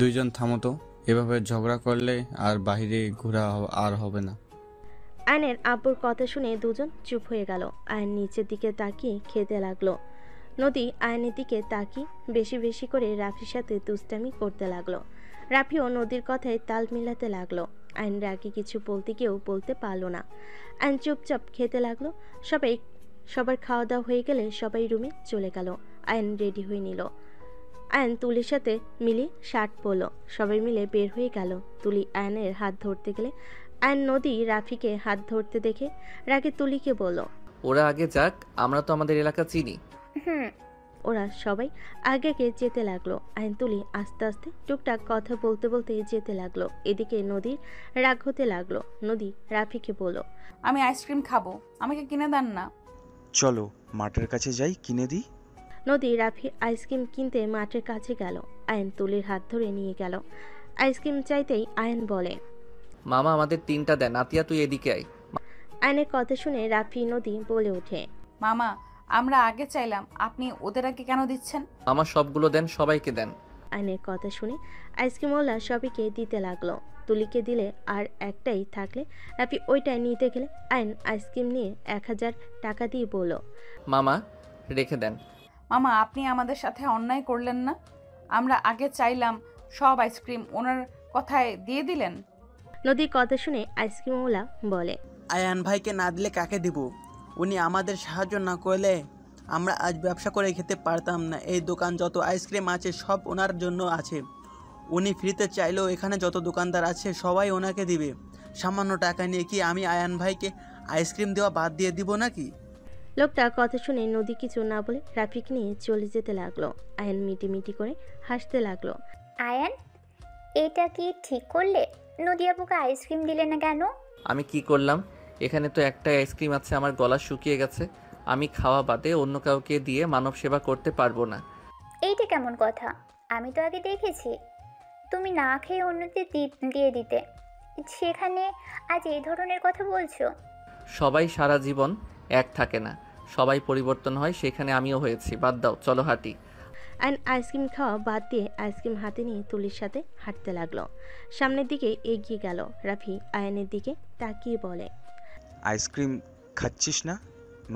দুইজন থামো তো, এভাবে ঝগড়া করলে আর বাইরে ঘোরা আর হবে না। আয়নের আব্বুর কথা শুনে দুজন চুপ হয়ে গেল। আয়ন নিচের দিকে তাকিয়ে খেতে লাগলো। নদী আয়নের দিকে তাকিয়ে বেশি বেশি করে রাফির সাথে দুষ্টামি করতে লাগলো। রাফিও নদীর কথায় তাল মিলাতে লাগলো। আয়ন রাগে কিছু বলতে গিয়েও বলতে পারলো না। আয়ন চুপচাপ খেতে লাগলো। সবার খাওয়া দাওয়া হয়ে গেলে সবাই রুমে চলে গেল। আয়ন রেডি হয়ে নিল। আয়ন তুলির সাথে মিলে শার্ট পরলো। সবাই মিলে বের হয়ে গেল। তুলি আয়নের হাত ধরতে গেলে আয়ন নদী রাফিকে হাত ধরতে দেখে রাগে তুলিকে বলল, ওরা আগে যাক, আমরা তো আমাদের এলাকা চিনি। ওরা সবাই আগে যেতে লাগলো। আইন তুলি আস্তে আস্তে টুকটাক কথা বলতে বলতে যেতে লাগলো। এদিকে নদীর রাগ হতে লাগলো। নদী রাফিকে বলল, আমি আইসক্রিম খাবো, আমাকে কিনে দেন না। চলো মাঠের কাছে যাই, কিনে দিই। নদী রাফি আইসক্রিম কিনতে মাঠের কাছে গেল। আয়ন তুলির হাত ধরে নিয়ে গেল। আইসক্রিম চাইতেই আয়ন বলে, মামা আমাদের 3টা দেন। আতিয়া তুই এদিকে আয়। আয়নের কথা শুনে রাফি নদী বলে ওঠে, মামা আমরা আগে চাইলাম, আপনি ওদের আগে কেন দিচ্ছেন? মামা সবগুলো দেন, সবাইকে দেন। আয়নের কথা শুনে আইসক্রিমওয়ালা সবাইকে দিতে লাগলো। তুলিকে দিলে আর একটাই থাকলে রাফি ওইটাই নিতে গেলে আয়ন আইসক্রিম নিয়ে 1000 টাকা দিয়ে বলল, মামা রেখে দেন। মামা আপনি আমাদের সাথে অন্যায় করলেন না? আমরা আগে চাইলাম, সব আইসক্রিম ওনার কথায় দিয়ে দিলেন। নদীর কথা শুনে আইসক্রিমওয়ালা বলে, আয়ান ভাইকে না দিলে কাকে দিব? উনি আমাদের সাহায্য না করলে আমরা আজ ব্যবসা করে খেতে পারতাম না। এই দোকান যত আইসক্রিম আছে সব ওনার জন্য আছে। উনি ফ্রিতে চাইলেও এখানে যত দোকানদার আছে সবাই ওনাকে দিবে। সামান্য টাকা নিয়ে কি আমি আয়ান ভাইকে আইসক্রিম দেওয়া বাদ দিয়ে দিব নাকি? লোকটা কথা শুনে নদী কিছু না বলে রাফিক নিয়ে চলে যেতে লাগলো। আয়ন মিটি করে হাসতে লাগলো। আয়ান, এটা কি ঠিক করলে? নদী আপুকে আইসক্রিম দিলে না কেন? আমি কি করলাম? এখানে তো একটাই আইসক্রিম আছে, আমার গলা শুকিয়ে গেছে। আমি খাওয়া বাদে অন্য কাউকে দিয়ে মানব সেবা করতে পারবো না। এইটা কেমন কথা? আমি তো আগে দেখেছি তুমি না খেয়ে অন্যদের দিয়ে দিতে, সেখানে আজ এই ধরনের কথা বলছো? সবাই সারা জীবন এক থাকে না, সবাই পরিবর্তন হয়, সেখানে আমিও হয়েছি। বাদ দাও, চলো হাঁটি। আয়ন আইসক্রিম খাওয়া বাদ দিয়ে আইসক্রিম হাতে নিয়ে তুলির সাথে হাঁটতে লাগলো। সামনের দিকে এগিয়ে গেল। রাফি আয়নের দিকে তাকিয়ে বলে, আইসক্রিম খাচ্ছিস না?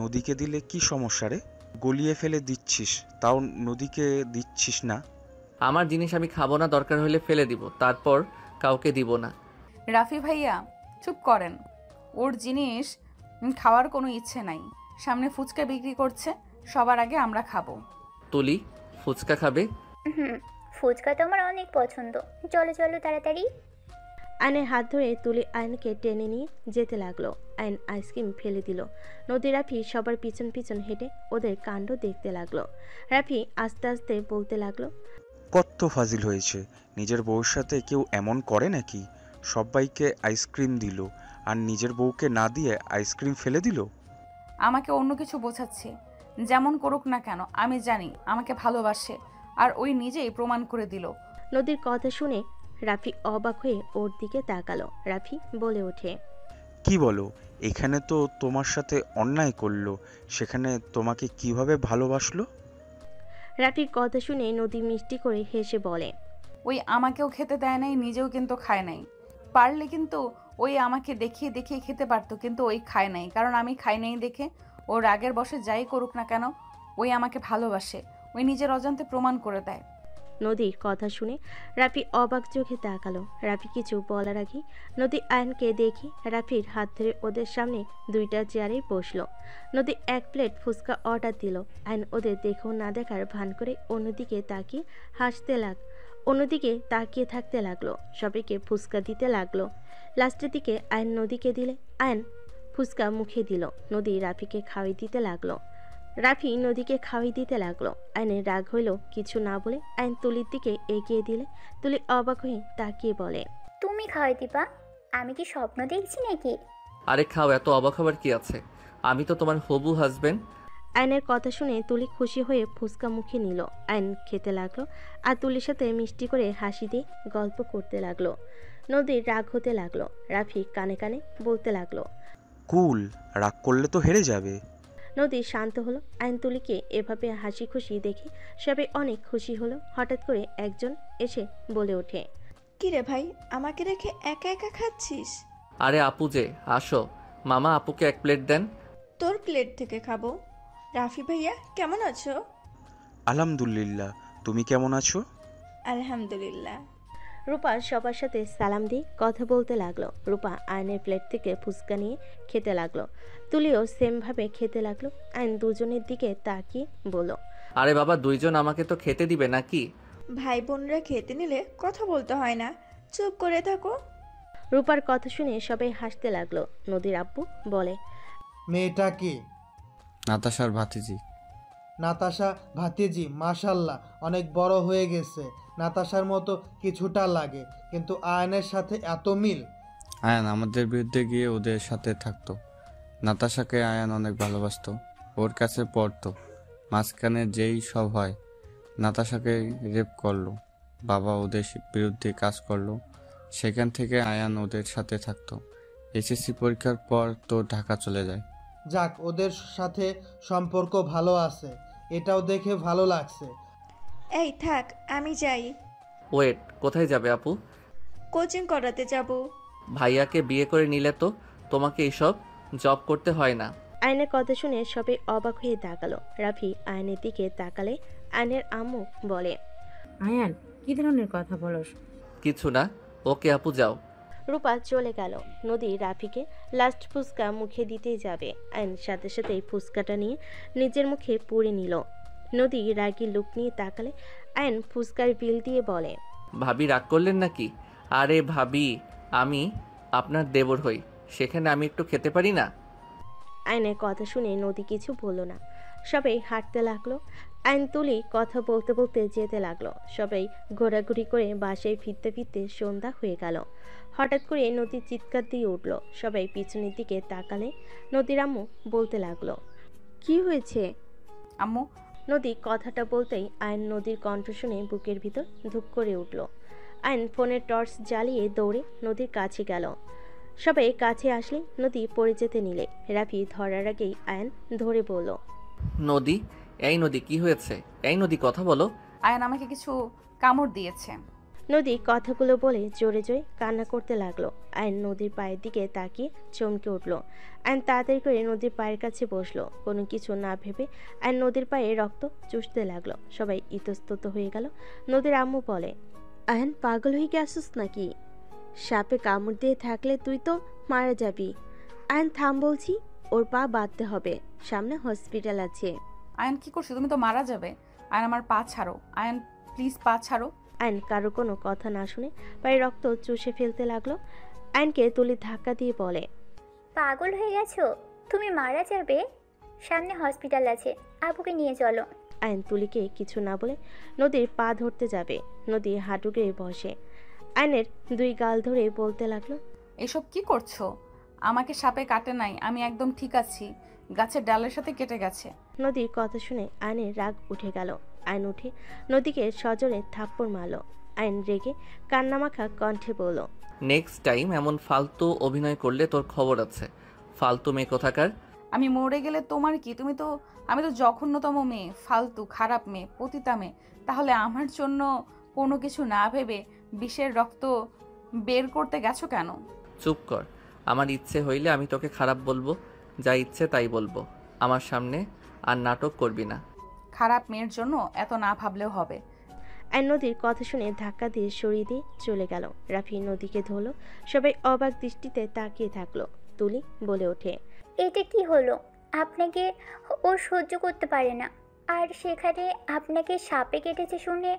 নদীকে দিলে কি সমস্যা রে? গলিয়ে ফেলে দিচ্ছিস, তাও নদীকে দিচ্ছিস না। আমার জিনিস আমি খাবো না, দরকার হলে ফেলে দিব, তারপর কাউকে দিব না। রাফি ভাইয়া চুপ করেন, ওর জিনিস খাওয়ার কোনো ইচ্ছে নাই। সামনে ফুচকা বিক্রি করছে, সবার আগে আমরা খাবো। তুলি ফুচকা খাবে? ফুচকা তো আমার অনেক পছন্দ। চলো চলো তাড়াতাড়ি। আয়নের হাত ধরে তুলি আয়নকে টেনে নিয়ে যেতে লাগলো। আয়ন আইসক্রিম ফেলে দিল। নদী রাফি সবার পিছন পিছন হেঁটে ওদের কাণ্ড দেখতে লাগলো। রাফি আস্তে আস্তে বলতে লাগলো, কত ফাজিল হয়েছে! নিজের বউর সাথে কেউ এমন করে নাকি? সবাইকে আইসক্রিম দিল আর নিজের বউকে না দিয়ে আইসক্রিম ফেলে দিল। আমাকে অন্য কিছু বোঝাচ্ছে। যেমন করুক না কেন, আমি জানি আমাকে ভালোবাসে, আর ওই নিজেই প্রমাণ করে দিল। নদীর কথা শুনে রাফি অবাক হয়ে ওর দিকে তাকালো। রাফি বলে ওঠে, কি বলো? এখানে তো তোমার সাথে অন্যায় করলো, সেখানে তোমাকে কিভাবে ভালোবাসলো? রাফির কথা শুনে নদী মিষ্টি করে হেসে বলে, ওই আমাকেও খেতে দেয় নাই, নিজেও কিন্তু খায় নাই। পারলে কিন্তু ওই আমাকে দেখিয়ে দেখিয়ে খেতে পারতো, কিন্তু ওই খায় নাই। কারণ আমি খাই নাই দেখে ও রাগের বশে যাই করুক না কেন, ওই আমাকে ভালোবাসে। ওই নিজের অজান্তে প্রমাণ করে দেয়। নদীর কথা শুনে রাফি অবাক চোখে তাকালো। রাফি কিছু বলার আগে নদী আয়নকে দেখি রাফির হাত ধরে ওদের সামনে 2টা চেয়ারে বসলো। নদী 1 প্লেট ফুচকা অর্ডার দিল। আয়ন ওদের দেখেও না দেখার ভান করে অন্যদিকে তাকিয়ে থাকতে লাগলো। সবাইকে ফুচকা দিতে লাগলো। লাস্টের দিকে আয়ন নদীকে দিলে আয়ন ফুচকা মুখে দিল। নদী রাফিকে খাওয়াই দিতে লাগলো। রাফি নদীকে খাওয়াই দিতে লাগলো। আয়নের রাগ হইল, কিছু না বলে আয়ন তুলির দিকে এগিয়ে দিলে তুলি অবাক হয়ে তাকিয়ে বলে, তুমি খাওয়াই দিবা? আমি কি স্বপ্ন দেখছি নাকি? আরে খাও, এত অবাক হবার কি আছে? আমি তো তোমার হবু হাজবেন্ড। আয়নের কথা শুনে তুলি খুশি হয়ে ফুচকা মুখে নিল। আয়ন খেতে লাগলো আর তুলির সাথে মিষ্টি করে হাসি দিয়ে গল্প করতে লাগলো। নদীর রাগ হতে লাগলো। রাফি কানে কানে বলতে লাগলো, কুল, রাগ করলে তো হেরে যাবে। নদী শান্ত হলো। আয়ন তুলিকে এভাবে হাসি খুশি দেখে সবাই অনেক খুশি হলো। হঠাৎ করে একজন এসে বলে ওঠে, কিরে ভাই, আমাকে রেখে একা একা খাচ্ছিস? আরে আপু যে, আসো। মামা আপুকে 1 প্লেট দেন। তোর প্লেট থেকে খাবো। রাফি ভাইয়া কেমন আছো? আলহামদুলিল্লাহ, তুমি কেমন আছো? আলহামদুলিল্লাহ। রূপা সবার সাথে সালাম দিয়ে কথা বলতে লাগলো। রূপা আয়নের প্লেট থেকে ফুচকা নিয়ে খেতে লাগলো। তুলিও সেমভাবে খেতে লাগলো। আয়ন দুজনের দিকে তাকিয়ে বলল, আরে বাবা, 2জন আমাকে তো খেতে দিবে নাকি? ভাই বোনরা খেতে নিলে কথা বলতে হয় না, চুপ করে থাকো। রূপার কথা শুনে সবাই হাসতে লাগলো। নদীর আব্বু বলে, মেয়েটা কি? নাতাশার ভাতিজি। নাতাশা ভাতিজি মাশাল্লাহ অনেক বড় হয়ে গেছে। নাতাশার মতো কিছুটা লাগে, কিন্তু আয়নের সাথে এত মিল। আয়ান আমাদের বিরুদ্ধে গিয়ে ওদের সাথে থাকতো। নাতাশাকে আয়ান অনেক ভালোবাসতো, ওর কাছে পড়তো। মাঝখানে যেই সব হয়, নাতাশাকে রেপ করলো, বাবা ওদের বিরুদ্ধে কাজ করলো, সেখান থেকে আয়ান ওদের সাথে থাকতো। এসএসসি পরীক্ষার পর তো ঢাকা চলে যায়। যাক, ওদের সাথে সম্পর্ক ভালো আছে, এটাও দেখে ভালো লাগছে। এই থাক, আমি যাই। ওয়েট, কোথায় যাবে আপু? কোচিং করাতে যাব। ভাইয়াকে বিয়ে করে নিলে তো তোমাকে এসব জব করতে হয় না। আয়নের কথা শুনে সবাই অবাক হয়ে তাকালো। রাফি আয়নের দিকে তাকালে আয়নের আম্মু বলে, আয়ান, কি ধরনের কথা বলস? কিছু না, ওকে আপু যাও। রূপা চলে গেল। নদী রাফিকে লাস্ট ফুচকা মুখে দিতেই যাবে, আয়ন সাথে সাথে ফুচকাটা নিয়ে নিজের মুখে পুরে নিল। নদী রাগী লুক নিয়ে তাকালে আয়ন ফুচকার বিল দিয়ে বলে, ভাবি রাগ করলেন নাকি? আরে ভাবি, আমি আপনার দেবর হই, সেখানে আমি একটু খেতে পারি না? আয়নের কথা শুনে নদী কিছু বলল না। সবাই হাঁটতে লাগলো। আইন তুলি কথা বলতে বলতে যেতে লাগলো। সবাই ঘোরাঘুরি করে বাসায় ফিরতে ফিরতে সন্ধ্যা হয়ে গেল। হঠাৎ করে নদী চিৎকার দিয়ে উঠল। সবাই পিছনের দিকে তাকালে নদীর আম্মু বলতে লাগলো, কি হয়েছে আম্মু? নদী কথাটা বলতেই আইন নদীর কণ্ঠ শুনে বুকের ভিতর ধুপ করে উঠল। আইন ফোনের টর্চ জ্বালিয়ে দৌড়ে নদীর কাছে গেল। সবাই কাছে আসলে নদী পড়ে যেতে নিলে রাফি ধরার আগেই আয়ন ধরে বলল, নদী, এই নদী, কি হয়েছে? এই নদী, কথা বলো। আয়ান আমাকে কিছু কামড় দিয়েছে। নদী কথাগুলো বলে জোরে জোরে কান্না করতে লাগলো। আয়ন নদীর পায়ের দিকে তাকিয়ে চমকে উঠল। আয়ন তাড়াতাড়ি করে নদীর পায়ের কাছে বসলো। কোনো কিছু না ভেবে আয়ন নদীর পায়ে রক্ত চুষতে লাগলো। সবাই ইতস্তত হয়ে গেল। নদীর আম্মু বলে, আয়ন পাগল হয়ে গেছিস নাকি? সাপে কামড় দিয়ে থাকলে তুই তো মারা যাবি। আয়ন থাম বলছি, ওর পা বাঁধতে হবে, সামনে হসপিটাল আছে। আয়ান কি করছো? তুমি তো মারা যাবে। আয়ান আমার পা ছাড়ো। আয়ান প্লিজ পা ছাড়ো। আয়ন কারো কোনো কথা না শুনে পায়ে রক্ত চুষে ফেলতে লাগলো। আয়নকে তুলি ধাক্কা দিয়ে বলে, পাগল হয়ে গেছো? তুমি মারা যাবে? সামনে হসপিটাল আছে, আপুকে নিয়ে চলো। আয়ন তুলিকে কিছু না বলে নদীর পা ধরতে যাবে। নদী হাঁটু গেড়ে বসে আয়নের দুই গাল ধরে বলতে লাগলো, এসব কি করছো? আমাকে সাপে কাটে নাই, আমি একদম ঠিক আছি। গাছের ডালের সাথে কেটে গেছে। নদীর কথা শুনে আয়নের রাগ উঠে গেল। আয়ন উঠে নদীকে সজোরে থাপ্পড় মারল। আয়ন রেগে কান্নামাখা কণ্ঠে বলল, নেক্সট টাইম এমন ফালতু অভিনয় করলে তোর খবর আছে। ফালতু মেয়ে কোথাকার। আমি মরে গেলে তোমার কি? আমি তো জঘন্যতম মেয়ে, ফালতু খারাপ মেয়ে, পতিতা মেয়ে। তাহলে আমার জন্য কোনো কিছু না ভেবে বিষের রক্ত বের করতে গেছো কেন? চুপ কর। আমার ইচ্ছে হইলে আমি তোকে খারাপ বলবো, যা ইচ্ছে তাই বলবো। আমার সামনে আর নাটক করবি না। খারাপ মেয়ের জন্য এত না ভাবলেও হবে। আয়ন নদীর কথা শুনে ধাক্কা দিয়ে সরিয়ে দিয়ে চলে গেল। রাফি নদীকে ধরল। সবাই অবাক দৃষ্টিতে তাকিয়ে থাকলো। তুলি বলে ওঠে, এটা কি হলো? আপনাকে ও সহ্য করতে পারে না, আর সেখানে আপনাকে সাপে কেটেছে শুনে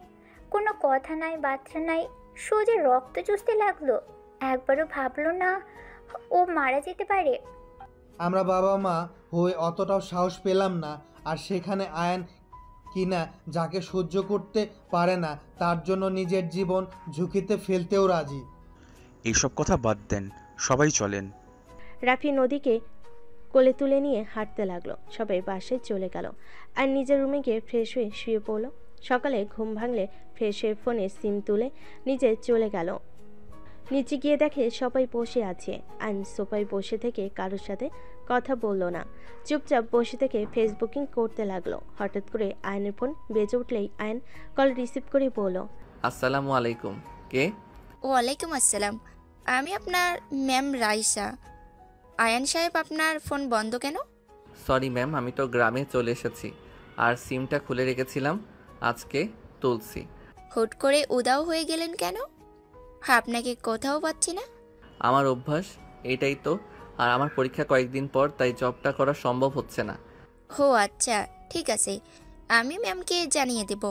কোনো কথা নাই, বার্তা নাই, সোজা রক্ত চুষতে লাগলো। একবারও ভাবলো না ও মারা যেতে পারে? আমরা বাবা মা হয়ে অতটাও সাহস পেলাম না, আর সেখানে আয়ন কিনা যাকে সহ্য করতে পারে না তার জন্য নিজের জীবন ঝুঁকিতে ফেলতেও রাজি। এইসব কথা বাদ দেন, সবাই চলেন। রাফি নদীকে কোলে তুলে নিয়ে হাঁটতে লাগলো। সবাই বাসায় চলে গেল। আর নিজের রুমে গিয়ে ফ্রেশ হয়ে শুয়ে পড়লো। সকালে ঘুম ভাঙলে ফ্রেশ হয়ে ফোনে সিম তুলে নিজে চলে গেল। নিচে গিয়ে দেখে সবাই বসে আছে। আইন সোফায় বসে থেকে কারোর সাথে কথা বলল না, চুপচাপ বসে থেকে ফেসবুকিং করতে লাগলো। হঠাৎ করে আয়নের ফোন বেজে উঠলেই আয়ন কল রিসিভ করে বলল, আসসালামু আলাইকুম। কে? ওয়ালাইকুম আসসালাম, আমি আপনার ম্যাম রাইসা। আয়ান সাহেব, আপনার ফোন বন্ধ কেন? সরি ম্যাম, আমি তো গ্রামে চলে এসেছি আর সিমটা খুলে রেখেছিলাম, আজকে তুলছি। হুট করে উদাও হয়ে গেলেন কেন? আপনাকে কোথাও পাচ্ছি না। আমার অভ্যাস এটাই তো, আর আমার পরীক্ষা কয়েকদিন পর, তাই জবটা করা সম্ভব হচ্ছে না। ও আচ্ছা, ঠিক আছে, আমি ম্যামকে জানিয়ে দেব।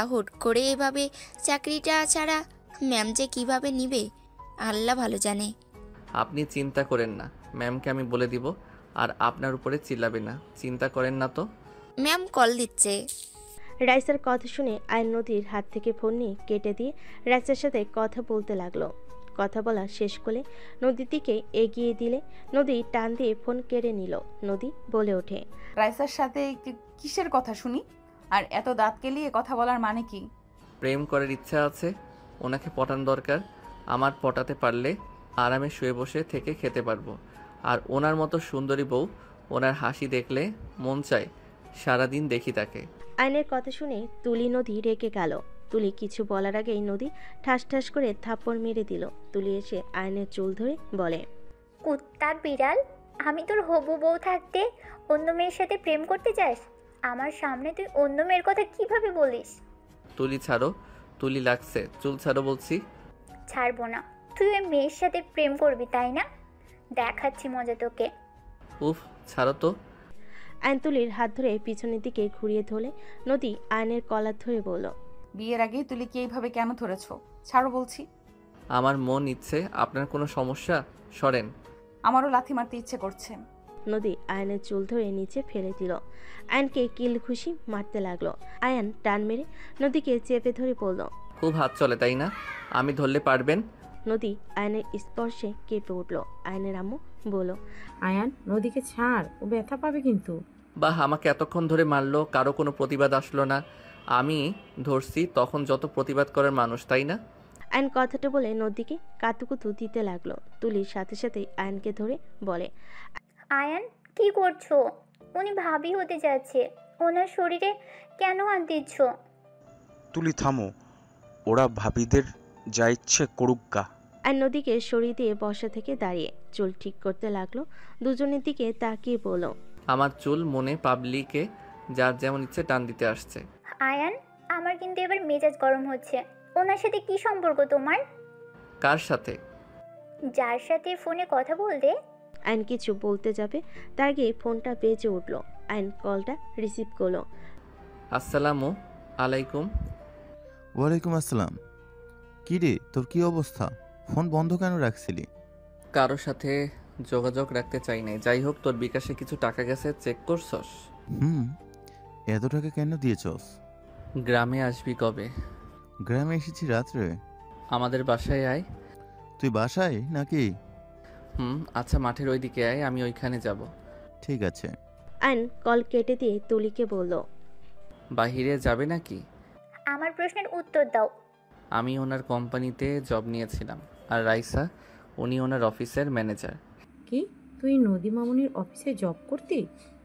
হুট করে এভাবে চাকরিটা ছাড়া ম্যাম যে কিভাবে নিবে আল্লাহ ভালো জানে। আপনি চিন্তা করেন না, ম্যামকে আমি বলে দিব, আর আপনার উপরে চিল্লাবে না। চিন্তা করেন না তো। ম্যাম কল দিচ্ছে। রাইসার কথা শুনে আয়ন নদীর হাত থেকে ফোন নিয়ে কেটে দিয়ে রাইসার সাথে কথা বলতে লাগলো। কথা বলা শেষ করে নদীর দিকে এগিয়ে দিলে নদী টান দিয়ে ফোন কেড়ে নিল। নদী বলে ওঠে, রাইসার সাথে কিসের কথা শুনি? আর এত দাঁত কেলিয়ে কথা বলার মানে কি? প্রেম করার ইচ্ছা আছে, ওনাকে পটান দরকার। আমার পটাতে পারলে আরামে শুয়ে বসে থেকে খেতে পারবো। আর ওনার মতো সুন্দরী বউ, ওনার হাসি দেখলে মন চায় সারাদিন দেখি তাকে। আয়নের কথা শুনে তুলি নদী রেগে গেল। তুলি কিছু বলার আগেই নদী ঠাস ঠাস করে থাপ্পড় মেরে দিল। তুলি এসে আয়নের চুল ধরে বলে, কুত্তার বিড়াল, আমি তোর হবু বউ থাকতে অন্য মেয়ের সাথে প্রেম করতে চাস? আমার সামনে তুই অন্য মেয়ের কথা কিভাবে বলিস? তুলি ছাড়ো, তুলি লাগছে, চুল ছাড়ো বলছি। ছাড়বো না। তুই ওই মেয়ের সাথে প্রেম করবি তাই না? দেখাচ্ছি মজা তোকে। উফ, ছাড়ো তো। আয়ন তুলির হাত ধরে পিছনের দিকে ঘুরিয়ে ধরলে নদী আয়নের কলার ধরে বলল, বিয়ের আগেই তুলি কি এইভাবে কেন ধরেছ? ছাড়ো বলছি। আমার মন ইচ্ছে। আপনার কোনো সমস্যা? সরেন। আমারও লাথি মারতে ইচ্ছে করছে। নদী আয়নের চুল ধরে নিচে ফেলে দিল। আয়নকে কিল খুশি মারতে লাগলো। আয়ন টান মেরে নদীকে চেপে ধরে বলল, খুব হাত চলে তাই না? আমি ধরলে পারবেন? নদী আয়নের স্পর্শে কেঁপে উঠল। আয়নের আম্মু বলল, আয়ান নদীকে ছাড়, ও ব্যথা পাবে কিন্তু। বাহ, আমাকে এতক্ষণ ধরে মারলো, কারো কোনো প্রতিবাদ আসলো না। আমি ধরছি তখন যত প্রতিবাদ করার মানুষ, তাই না? আয়ন কথাটা বলে নদীকে কাতুকুতু দিতে লাগলো। তুলির সাথে সাথে আয়নকে ধরে বলে, আয়ান কি করছো? উনি ভাবি হতে যাচ্ছে, ওনার শরীরে কেন হাত দিচ্ছ? তুলি থামো, ওরা ভাবিদের যা ইচ্ছে করুক গা। আর নদীকে সরিয়ে দিয়ে বসা থেকে দাঁড়িয়ে চুল ঠিক করতে লাগলো। দুজনের দিকে তাকিয়ে বলল, আমার চুল মনে পাবলিকে যার যেমন ইচ্ছে টান দিতে আসছে। আয়ান, আমার কিন্তু এবার মেজাজ গরম হচ্ছে। ওনার সাথে কি সম্পর্ক তোমার? কার সাথে? যার সাথে ফোনে কথা বলতে। আয়ন কিছু বলতে যাবে তার আগে ফোনটা বেজে উঠলো। আয়ন কলটা রিসিভ করলো। আসসালামু আলাইকুম। ওয়ালাইকুম আসসালাম। কি রে, তোর কি অবস্থা? ফোন বন্ধ কেন রাখছিলি? কারোর সাথে যোগাযোগ রাখতে চাই নাই। যাই হোক, তোর বিকাশে কিছু টাকা গেছে, চেক করছস? এত টাকা কেন দিয়েছস? গ্রামে আসবি কবে? গ্রামে এসেছি রাত্রে। আমাদের বাসায় আয়। তুই বাসায় নাকি? আচ্ছা, মাঠের ওইদিকে আয়, আমি ওইখানে যাব। ঠিক আছে। আয়ন কল কেটে দিয়ে তুলিকে বলল, বাহিরে যাবে নাকি? আমার প্রশ্নের উত্তর দাও। আমি ওনার কোম্পানিতে জব নিয়েছিলাম, আর রাইসা উনি ওনার অফিসের ম্যানেজার। কি, তুই নদী মামুনির অফিসে জব করতি?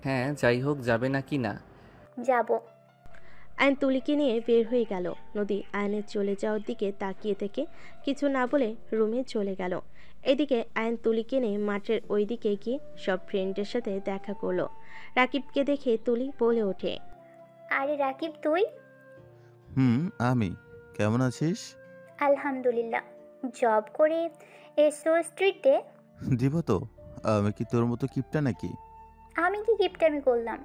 হ্যাঁ, যাই হোক, যাবে নাকি না? যাব। আয়ন তুলিকে নিয়ে বের হয়ে গেল। নদী আয়নের চলে যাওয়ার দিকে তাকিয়ে থেকে কিছু না বলে রুমে চলে গেল। এদিকে আয়ন তুলিকে নিয়ে মাঠের ওই দিকে গিয়ে সব ফ্রেন্ডের সাথে দেখা করলো। রাকিবকে দেখে তুলি বলে ওঠে, আরে রাকিব তুই? আমি। কেমন আছিস? আলহামদুলিল্লাহ। জব করে এসো স্ট্রিটে? দিব তো। আমি কি তোর মতো কিপটা নাকি? আমি কি কিপটামি করলাম?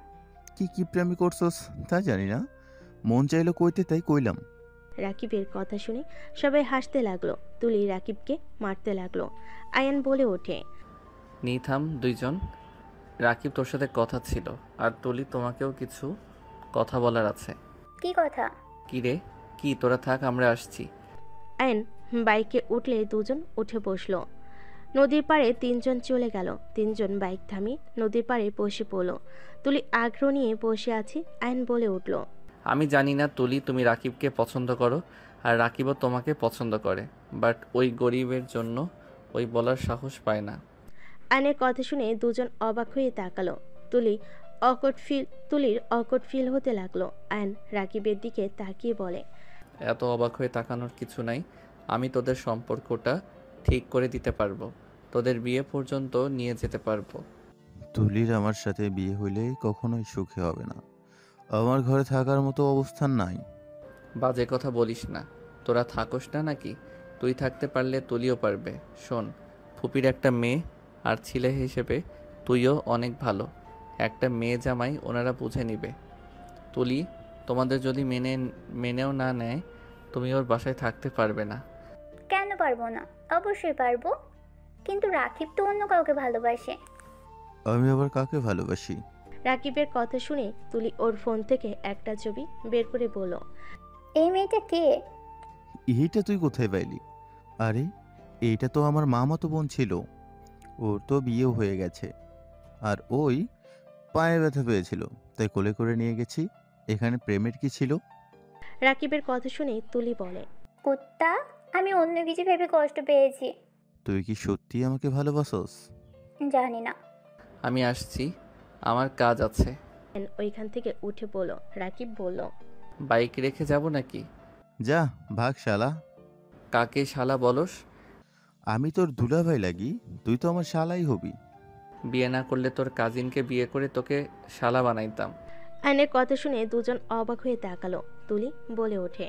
কি কিপটামি করছস তা জানি না, মন চাইলো কইতে তাই কইলাম। রাকিবের কথা শুনে সবাই হাসতে লাগলো। তুলি রাকিবকে মারতে লাগলো। আয়ান বলে ওঠে, নিথাম দুইজন। রাকিব, তোর সাথে কথা ছিল, আর তুলি তোমাকেও কিছু কথা বলার আছে। কি কথা? কি রে? কি, তোরা থাক, আমরা আসছি। আয়ন বাইকে উঠলে দুজন উঠে বসলো। নদীর পাড়ে তিনজন চলে গেল। তিনজন বাইক থামিয়ে নদীর পাড়ে বসে পড়ল। তুলি আগ্রহ নিয়ে বসে আছে। আয়ন বলে উঠল, আমি জানি না তুলি, তুমি রাকিবকে পছন্দ করো, আর রাকিবও তোমাকে পছন্দ করে, বাট ওই গরিবের জন্য ওই বলার সাহস পায় না। আয়নের কথা শুনে দুজন অবাক হয়ে তাকালো। তুলির অকট ফিল হতে লাগলো। আয়ন রাকিবের দিকে তাকিয়ে বলে, এত অবাক হয়ে তাকানোর কিছু নাই। আমি তোদের সম্পর্কটা ঠিক করে দিতে পারবো, তোদের বিয়ে পর্যন্ত নিয়ে যেতে পারবো। তুলির আমার সাথে বিয়ে হইলে কখনোই সুখী হবে না। আমার ঘরে থাকার মতো অবস্থান নাই। বাজে কথা বলিস না। তোরা থাকোস না নাকি? তুই থাকতে পারলে তুলিও পারবে। শোন, ফুপির একটা মেয়ে, আর ছেলে হিসেবে তুইও অনেক ভালো। একটা মেয়ে জামাই ওনারা বুঝে নিবে। তুলি, তোমাদের যদি মেনেও না নেয়, তুমি ওর বাসায় থাকতে পারবে না। কেন পারবো না? অবশ্যই পারবো, কিন্তু রাকিব তো অন্য কাউকে ভালোবাসে। আমি আবার কাকে ভালোবাসি? রাকিবের কথা শুনে তুলি ওর ফোন থেকে একটা ছবি বের করে বলল, এই মেয়েটা কে? এইটা তুই কোথায় পাইলি? আরে এইটা তো আমার মামাতো বোন ছিল। ওর তো বিয়েও হয়ে গেছে। আর ওই পায়ে ব্যথা পেয়েছিল, তাই কোলে করে নিয়ে গেছি। এখানে প্রেমের কি ছিল? রাকিবের কথা শুনে তুলি বলে, কুত্তা, আমি অন্য কিছু ভেবে কষ্ট পেয়েছি। তুই কি সত্যি আমাকে ভালোবাসস? জানি না। আমি আসছি, আমার কাজ আছে। ওইখান থেকে উঠে বলল। রাকিব বলল, বাইক রেখে যাব নাকি? যা ভাগ শালা। কাকে শালা বলস? আমি তোর দুলাভাই লাগি, তুই তো আমার শালাই হবি। বিয়ে না করলে তোর কাজিনকে বিয়ে করে তোকে শালা বানাইতাম। আয়নের কথা শুনে দুজন অবাক হয়ে তাকালো। তুলি বলে ওঠে,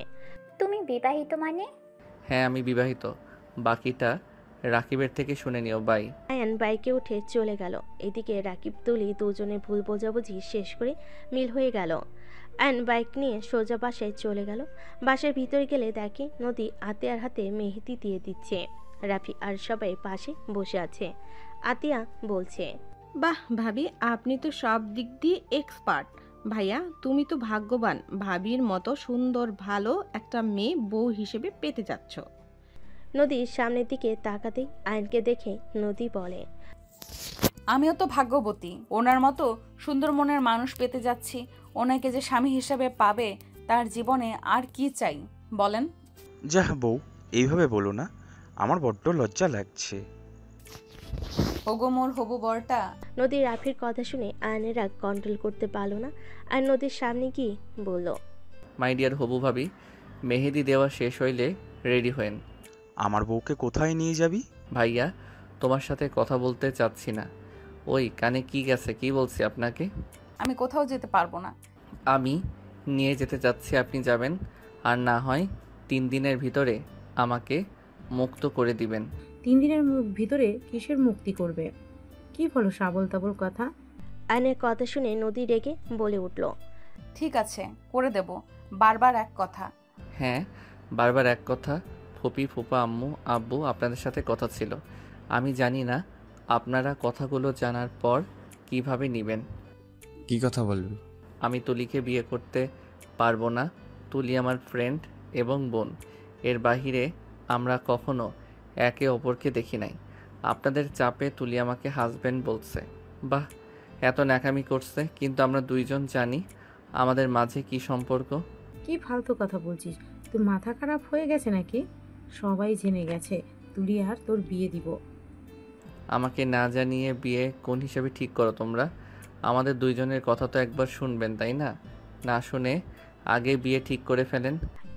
তুমি বিবাহিত মানে? হ্যাঁ আমি বিবাহিত, বাকিটা রাকিবের থেকে শুনে নিও। বাই। আয়ান বাইকে উঠে চলে গেল। এদিকে রাকিব তুলি দুজনে ভুল বোঝাবুঝি শেষ করে মিল হয়ে গেল। আয়ান বাইক নিয়ে সোজা বাসায় চলে গেল। বাসার ভিতরে গেলে দেখে নদী আতিয়ার হাতে মেহেদি দিয়ে দিচ্ছে। রাফি আর সবাই পাশে বসে আছে। আতিয়া বলছে, বাহ ভাবি, আপনি তো সব দিক দিয়ে এক্সপার্ট। ভাইয়া তুমি তো ভাগ্যবান, ভাবির মতো সুন্দর ভালো একটা মেয়ে বউ হিসেবে পেতে যাচ্ছ। নদীর সামনের দিকে তাকাতেই আয়নকে দেখে নদী বলে, আমিও তো ভাগ্যবতী, ওনার মতো সুন্দর মনের মানুষ পেতে যাচ্ছি। ওনাকে যে স্বামী হিসেবে পাবে, তার জীবনে আর কি চাই বলেন? যাহ বউ, এইভাবে বলো না, আমার বড্ড লজ্জা লাগছে। ওগো মোর হবু বরটা। নদী রাফির কথা শুনে আয়নের রাগ কন্ট্রোল করতে পারল না। আর নদীর সামনে গিয়ে বলল, মাই ডিয়ার হবু ভাবি, মেহেদি দেওয়া শেষ হইলে রেডি হয়েন। আমার বউকে কোথায় নিয়ে যাবি? ভাইয়া তোমার সাথে কথা বলতে চাচ্ছি না। ওই কানে কি গেছে, কি বলছি আপনাকে? আমি কোথাও যেতে পারবো না। আমি নিয়ে যেতে চাচ্ছি, আপনি যাবেন। আর না হয় 3 দিনের ভিতরে আমাকে মুক্ত করে দিবেন। 3 দিনের ভিতরে কিসের মুক্তি করবে? কি বলো সাবল তাবল কথা? আয়নের কথা শুনে নদী রেগে বলে উঠল, ঠিক আছে, করে দেব। বারবার এক কথা। হ্যাঁ বারবার এক কথা। ফুপি ফুপা আম্মু আব্বু আপনাদের সাথে কথা ছিল। আমি জানি না আপনারা কথাগুলো জানার পর কিভাবে নেবেন। কি কথা বলবি? আমি তুলিকে বিয়ে করতে পারবো না। তুলি আমার ফ্রেন্ড এবং বোন, এর বাহিরে আমরা কখনো একে অপরকে দেখি নাই। আপনাদের চাপে তুলি আমাকে হাজব্যান্ড বলছে। বাহ, এত ন্যাকামি করছে, কিন্তু আমরা দুইজন জানি আমাদের মাঝে কি সম্পর্ক। কি ফালতু কথা বলছিস? তুই মাথা খারাপ হয়ে গেছে নাকি? সবাই জেনে গেছে তুলি আর তোর বিয়ে দিব। আমাকে না জানিয়ে বিয়ে কোন হিসাবে ঠিক করো তোমরা? আমাদের দুইজনের কথা তো একবার শুনবেন, তাই না? না শুনে আগে বিয়ে ঠিক করে ফেলেন।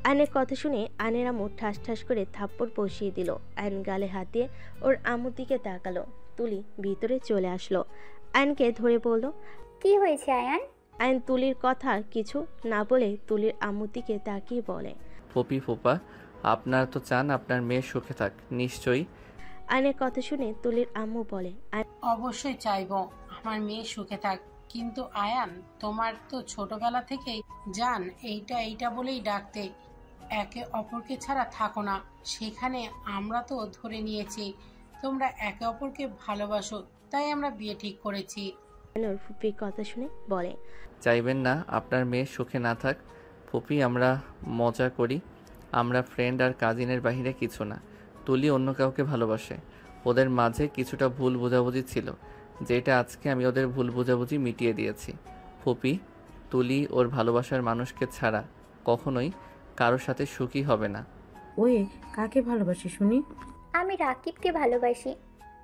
আয়নের কথা শুনে আয়নের আম্মু ঠাস ঠাস করে থাপ্পড় বসিয়ে দিল। আয়ন গালে হাত দিয়ে ওর আম্মুর দিকে তাকালো। তুলি ভিতরে চলে আসলো। আয়নকে ধরে বলল, কি হয়েছে আয়ান? আয়ন তুলির কথা কিছু না বলে তুলির আম্মুর দিকে তাকিয়ে বলে, ফুপি ফুপা, আপনারা তো চান আপনার মেয়ে সুখে থাক নিশ্চয়ই। আয়নের কথা শুনে তুলির আম্মু বলে, অবশ্যই চাইবো আমার মেয়ে সুখে থাক, কিন্তু আয়ান তোমার তো ছোটবেলা থেকেই জান এইটা এইটা বলেই ডাকতে, একে অপরকে ছাড়া থাকো না। সেখানে আমরা তো ধরে নিয়েছি তোমরা একে অপরকে ভালোবাসো, তাই আমরা বিয়ে ঠিক করেছি। আয়নের ফুপির কথা শুনে বলে, চাইবেন না আপনার মেয়ে সুখে না থাক? ফুপি আমরা মজা করি, আমরা ফ্রেন্ড আর কাজিনের বাহিরে কিছু না। তুলি অন্য কাউকে ভালোবাসে, ওদের মাঝে কিছুটা ভুল বোঝাবুঝি ছিল, যেটা আজকে আমি ওদের ভুল বোঝাবুঝি মিটিয়ে দিয়েছি। ফুপি, তুলি ওর ভালোবাসার মানুষকে ছাড়া কখনোই কারোর সাথে সুখী হবে না। ওই কাকে ভালোবাসি শুনি? আমি রাকিবকে ভালোবাসি।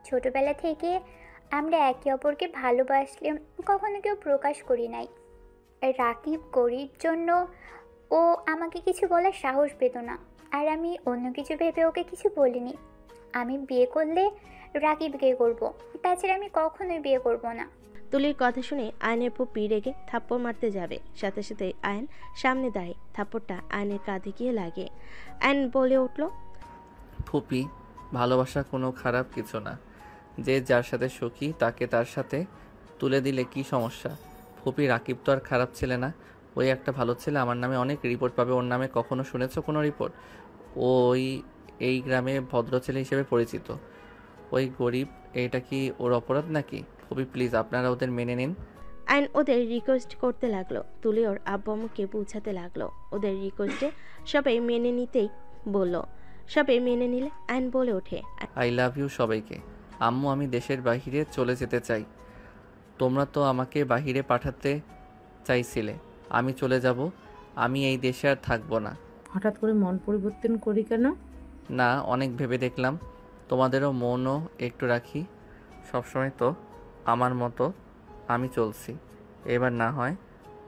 ছোটবেলা থেকে আমরা একে অপরকে ভালোবাসলে কখনো কেউ প্রকাশ করি নাই। রাকিব গরিব জন্য ও আমাকে কিছু বলার সাহস পেত না, আর আমি অন্য কিছু ভেবে ওকে কিছু বলিনি। আমি বিয়ে করলে রাকিবকে করব, তাছাড়া আমি কখনোই বিয়ে করব না। তুলির কথা শুনে আয়নের ফুপি রেগে থাপ্পড় মারতে যাবে, সাথে সাথে আয়ন সামনে দাঁড়িয়ে থাপ্পড়টা আয়নের কাঁধে গিয়ে লাগে। আয়ন বলে উঠল, ফুপি, ভালোবাসা কোনো খারাপ কিছু না। যে যার সাথে সুখী তাকে তার সাথে তুলে দিলে কি সমস্যা? ফুপি, রাকিব তো আর খারাপ ছেলে না, ওই একটা ভালো ছেলে। আমার নামে অনেক রিপোর্ট পাবে ওর নামে। কখনো শুনেছো কোনো রিপোর্ট? ওই এই গ্রামে ভদ্র ছেলে হিসেবে পরিচিত। ওই গরিব, এটা কি ওর অপরাধ নাকি? ফুপি প্লিজ আপনারা ওদের মেনে নিন। আইন ওদের রিকোয়েস্ট করতে লাগলো, তুলি ওর আব্বু আম্মুকে বোঝাতে লাগলো। ওদের রিকোয়েস্টে সবাই মেনে নিতেই বলল। সবাই মেনে নিলে আইন বলে ওঠে, আই লাভ ইউ সবাইকে। আম্মু, আমি দেশের বাইরে চলে যেতে চাই। তোমরা তো আমাকে বাইরে পাঠাতে চাইছিলে। আমি চলে যাব। আমি এই দেশে আর থাকবো না। হঠাৎ করে মন পরিবর্তন করি কেন? না, অনেক ভেবে দেখলাম তোমাদেরও মনও একটু রাখি। সবসময় তো আমার মতো আমি চলছি, এবার না হয়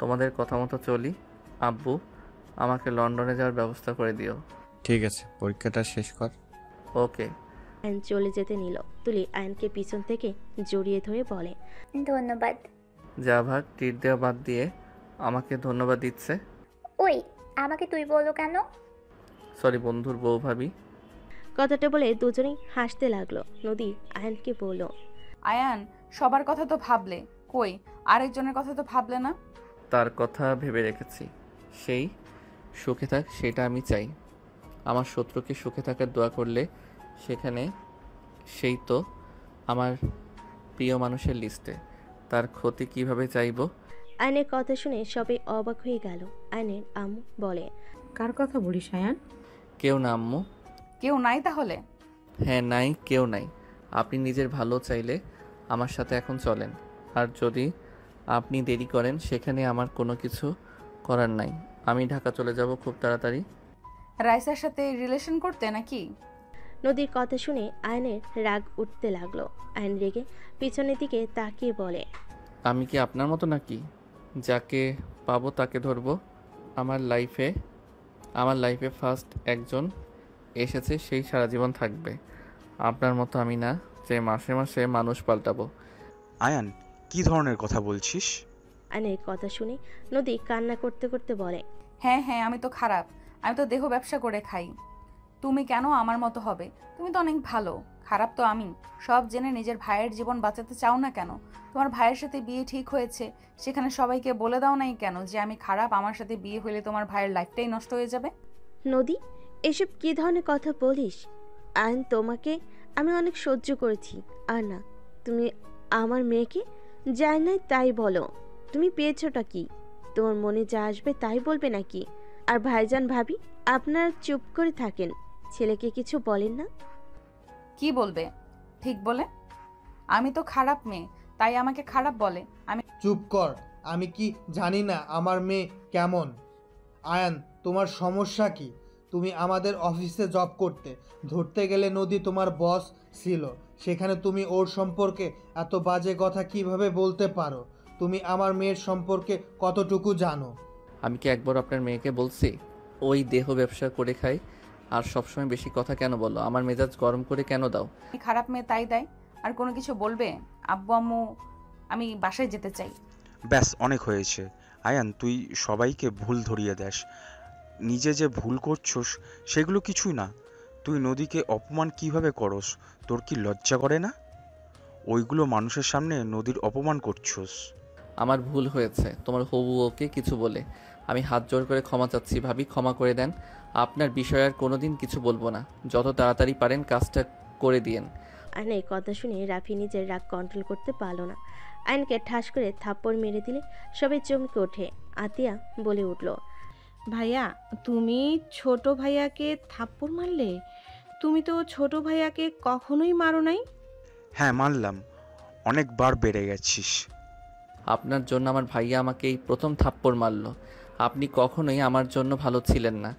তোমাদের কথা মতো চলি। আব্বু, আমাকে লন্ডনে যাওয়ার ব্যবস্থা করে দিও। ঠিক আছে, পরীক্ষাটা শেষ কর। ওকে। আইন চলে যেতে নিল। তুলি আইনকে পিছন থেকে জড়িয়ে ধরে বলে, ধন্যবাদ। যা ভাগ, ট্রিট দেওয়া বাদ দিয়ে আমাকে ধন্যবাদ দিচ্ছে। ওই, আমাকে তুই বলো কেন? সরি বন্ধুর বউ ভাবি। কথাটা বলে দুজনেই হাসতে লাগলো। নদী আয়নকে বলল, আয়ান, সবার কথা তো ভাবলে, কই আরেকজনের কথা তো ভাবলে না? তার কথা ভেবে রেখেছি। সেই সুখে থাক, সেটা আমি চাই। আমার শত্রুকে সুখে থাকার দোয়া করলে সেখানে সেই তো আমার প্রিয় মানুষের লিস্টে, তার ক্ষতি কিভাবে চাইব? আয়নের কথা শুনে সবাই অবাক হয়ে গেল। আয়নের আম্মু বলে, কার কথা বলিস আয়ান? কেউ না আম্মু। কেউ নাই তাহলে? হ্যাঁ, নাই, কেউ নাই। আপনি নিজের ভালো চাইলে আমার সাথে এখন চলেন, আর যদি আপনি দেরি করেন সেখানে আমার কোনো কিছু করার নাই। আমি ঢাকা চলে যাব খুব তাড়াতাড়ি। রাইসার সাথে রিলেশন করতে নাকি? নদীর কথা শুনে আয়নের রাগ উঠতে লাগলো। আয়ন রেগে পিছনের দিকে তাকিয়ে বলে, আমি কি আপনার মতো নাকি? যাকে পাবো তাকে ধরবো। আমার লাইফে ফার্স্ট একজন এসেছে, সেই সারা জীবন থাকবে। আপনার মতো আমি না যে মাসে মাসে মানুষ পাল্টাবো। আয়ান, কি ধরনের কথা বলছিস? আয়নের কথা শুনে নদী কান্না করতে করতে বলে, হ্যাঁ হ্যাঁ, আমি তো খারাপ, আমি তো দেহ ব্যবসা করে খাই। তুমি কেন আমার মতো হবে? তুমি তো অনেক ভালো। খারাপ তো আমি। সব জেনে নিজের ভাইয়ের জীবন বাঁচাতে চাও না কেন? তোমার ভাইয়ের সাথে বিয়ে ঠিক হয়েছে, সেখানে সবাইকে বলে দাও নাই কেন যে আমি খারাপ, আমার সাথে বিয়ে হলে তোমার ভাইয়ের লাইফটাই নষ্ট হয়ে যাবে? নদী, এসব কি ধরনের কথা বলিস? আয়ন, তোমাকে আমি অনেক সহ্য করেছি, আর না, তুমি আমার মেয়েকে যাই নাই তাই বলো। তুমি পেয়েছোটা কি? তোমার মনে যা আসবে তাই বলবে নাকি? আর ভাইজান ভাবি আপনারা চুপ করে থাকেন, ছেলেকে কিছু বলেন না? কি বলবে? ঠিক বলে, আমি তো খারাপ মেয়ে, তাই আমাকে খারাপ বলে। আমি চুপ কর, আমি কি জানি না আমার মেয়ে কেমন? আয়ান, তোমার সমস্যা কি? তুমি আমাদের অফিসে জব করতে, ধরতে গেলে নদী তোমার বস ছিল, সেখানে তুমি ওর সম্পর্কে এত বাজে কথা কিভাবে বলতে পারো? তুমি আমার মেয়ের সম্পর্কে কতটুকু জানো? আমি কি একবার আপনার মেয়েকে বলছি ওই দেহ ব্যবসা করে খাই? আর সবসময় বেশি কথা কেন বলো? আমার মেজাজ গরম করে কেন দাও? খারাপ মেয়ে তাই দেয়। আর কোনো কিছু বলবে? আব্বু আম্মু, আমি বাসায় যেতে চাই। ব্যাস, অনেক হয়েছে। আয়ান, তুই সবাইকে ভুল ধরিয়ে দেস। নিজে যে ভুল করছস সেগুলো কিছুই না। তুই নদীকে অপমান কিভাবে করস? তোর কি লজ্জা করে না? ওইগুলো মানুষের সামনে নদীর অপমান করছস। আমার ভুল হয়েছে তোমার হবু ওকে কিছু বলে। আমি হাত জোর করে ক্ষমা চাচ্ছি ভাবি, ক্ষমা করে দেন। আপনার বিষয়ে আর কোনোদিন কিছু বলবো না। যত তাড়াতাড়ি পারেন কাজটা করে দিয়েন। আয়নের কথা শুনে রাফি নিজের রাগ কন্ট্রোল করতে পারল না। আয়নকে ঠাস করে থাপ্পড় মেরে দিলে সবাই চমকে ওঠে। আতিয়া বলে উঠল, ভাইয়া, তুমি ছোট ভাইয়াকে থাপ্পড় মারলে? তুমি তো ছোট ভাইয়াকে কখনোই মারো নাই। হ্যাঁ, মানলাম, অনেকবার বেড়ে গেছিস। আপনার জন্য আমার ভাইয়া আমাকে এই প্রথম থাপ্পড় মারল। আপনি কখনোই আমার জন্য ভালো ছিলেন না।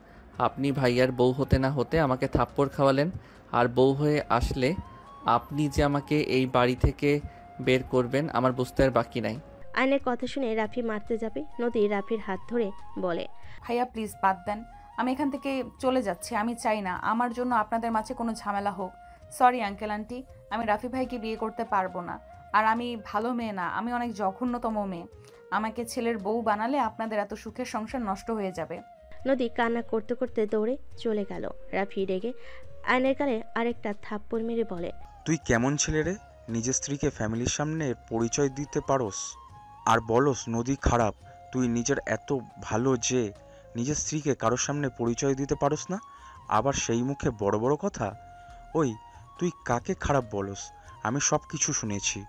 আপনি ভাইয়ার বউ হতে না হতে আমাকে থাপ্পড় খাওয়ালেন, আর বউ হয়ে আসলে আপনি যে আমাকে এই বাড়ি থেকে বের করবেন আমার বুঝতে আর বাকি নাই। আয়নের কথা শুনে রাফি মারতে যাবে, নদী রাফির হাত ধরে বলে, ভাইয়া প্লিজ বাদ দেন, আমি এখান থেকে চলে যাচ্ছি। আমি চাই না আমার জন্য আপনাদের মাঝে কোনো ঝামেলা হোক। সরি আঙ্কেল আন্টি, আমি রাফি ভাইকে বিয়ে করতে পারবো না। আর আমি ভালো মেয়ে না, আমি অনেক জঘন্যতম মেয়ে। আমাকে ছেলের বউ বানালে আপনাদের এত সুখের সংসার নষ্ট হয়ে যাবে। নদী কান্না করতে করতে দৌড়ে চলে গেল। রাফি রেগে আয়নের গালে আরেকটা থাপ্পড় মেরে বলে, তুই কেমন ছেলে রে? নিজের স্ত্রীকে ফ্যামিলির সামনে পরিচয় দিতে পারোস আর বলস নদী খারাপ? তুই নিজের এত ভালো যে নিজের স্ত্রীকে কারোর সামনে পরিচয় দিতে পারোস না, আবার সেই মুখে বড় বড় কথা। ওই, তুই কাকে খারাপ বলস? আমি সব কিছু শুনেছি।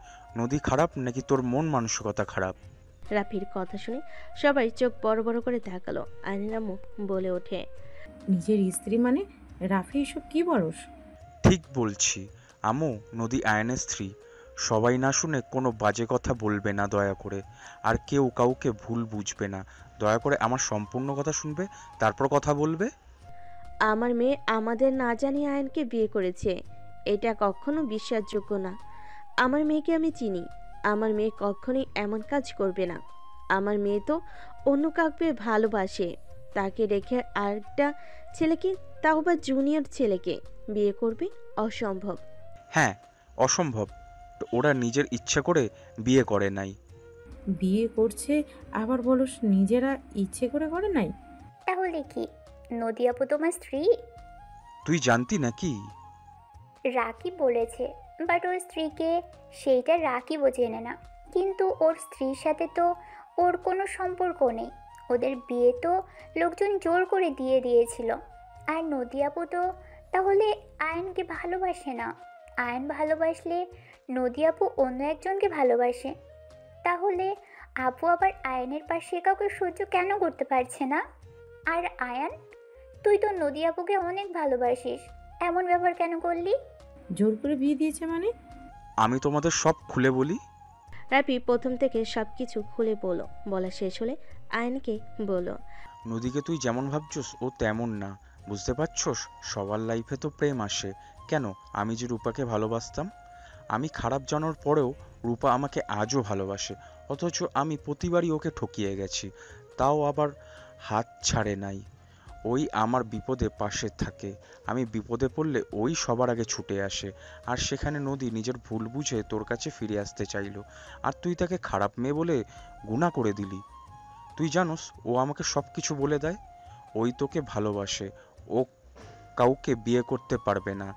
নদী খারাপ নাকি তোর মন মানসিকতা খারাপ? রাফির কথা শুনে সবাই চোখ বড় বড় করে তাকালো। আয়নের আম্মু বলে ওঠে, নিজের স্ত্রী মানে? রাফি এসব কি বলস? ঠিক বলছি আম্মু, নদী আয়নের স্ত্রী। সবাই না শুনে কোনো বাজে কথা বলবে না দয়া করে, আর কেউ কাউকে ভুল বুঝবে না। দয়া করে আমার সম্পূর্ণ কথা শুনবে, তারপর কথা বলবে। আমার মেয়ে আমাদের না জানিয়ে আয়নকে বিয়ে করেছে, এটা কখনো বিশ্বাসযোগ্য না। আমার মেয়েকে আমি চিনি, আমার মেয়ে কখনোই এমন কাজ করবে না। আমার মেয়ে তো অন্য কাউকে ভালোবাসে, তাকে রেখে আরেকটা ছেলেকে, তাও বা জুনিয়র ছেলেকে বিয়ে করবে? অসম্ভব। হ্যাঁ, অসম্ভব। ওরা নিজের ইচ্ছে করে বিয়ে করে নাই। বিয়ে করছে আবার বলস নিজেরা ইচ্ছে করে করে নাই? তাহলে কি নদী আপু তোমার স্ত্রী? তুই জানতি নাকি? রাকিব বলেছে, বাট ওর স্ত্রীকে সেইটা রাকিবও জেনে না। কিন্তু ওর স্ত্রীর সাথে তো ওর কোনো সম্পর্ক নেই। ওদের বিয়ে তো লোকজন জোর করে দিয়ে দিয়েছিল। আর নদী আপু তো তাহলে আয়নকে ভালোবাসে না। আয়ন ভালোবাসলে নদী আপু অন্য একজনকে ভালোবাসে। তাহলে আপু আবার আয়নের পাশে কাউকে সহ্য কেন করতে পারছে না? আর আয়ান, তুই তো নদী আপুকে অনেক ভালোবাসিস, এমন ব্যবহার কেন করলি? জোর করে বিয়ে দিয়েছে মানে? আমি তোমাদের সব খুলে বলি। রাফি প্রথম থেকে সবকিছু খুলে বলা শেষ হলে আয়নকে বলো, নদীকে তুই যেমন ভাবছস ও তেমন না, বুঝতে পারছস? সবার লাইফে তো প্রেম আসে। কেন, আমি যে রূপাকে ভালোবাসতাম, আমি খারাপ জানার পরেও রূপা আমাকে আজও ভালোবাসে। অথচ আমি প্রতিবারই ওকে ঠকিয়ে গেছি, তাও আবার হাত ছাড়ে নাই। ওই আমার বিপদে পাশে থাকে, আমি বিপদে পড়লে ওই সবার আগে ছুটে আসে। আর সেখানে নদী নিজের ভুল বুঝে তোর কাছে ফিরে আসতে চাইলো, আর তুই তাকে খারাপ মেয়ে বলে গুণা করে দিলি। তুই জানোস ও আমাকে সব কিছু বলে দেয়, ওই তোকে ভালোবাসে, ও কাউকে বিয়ে করতে পারবে না।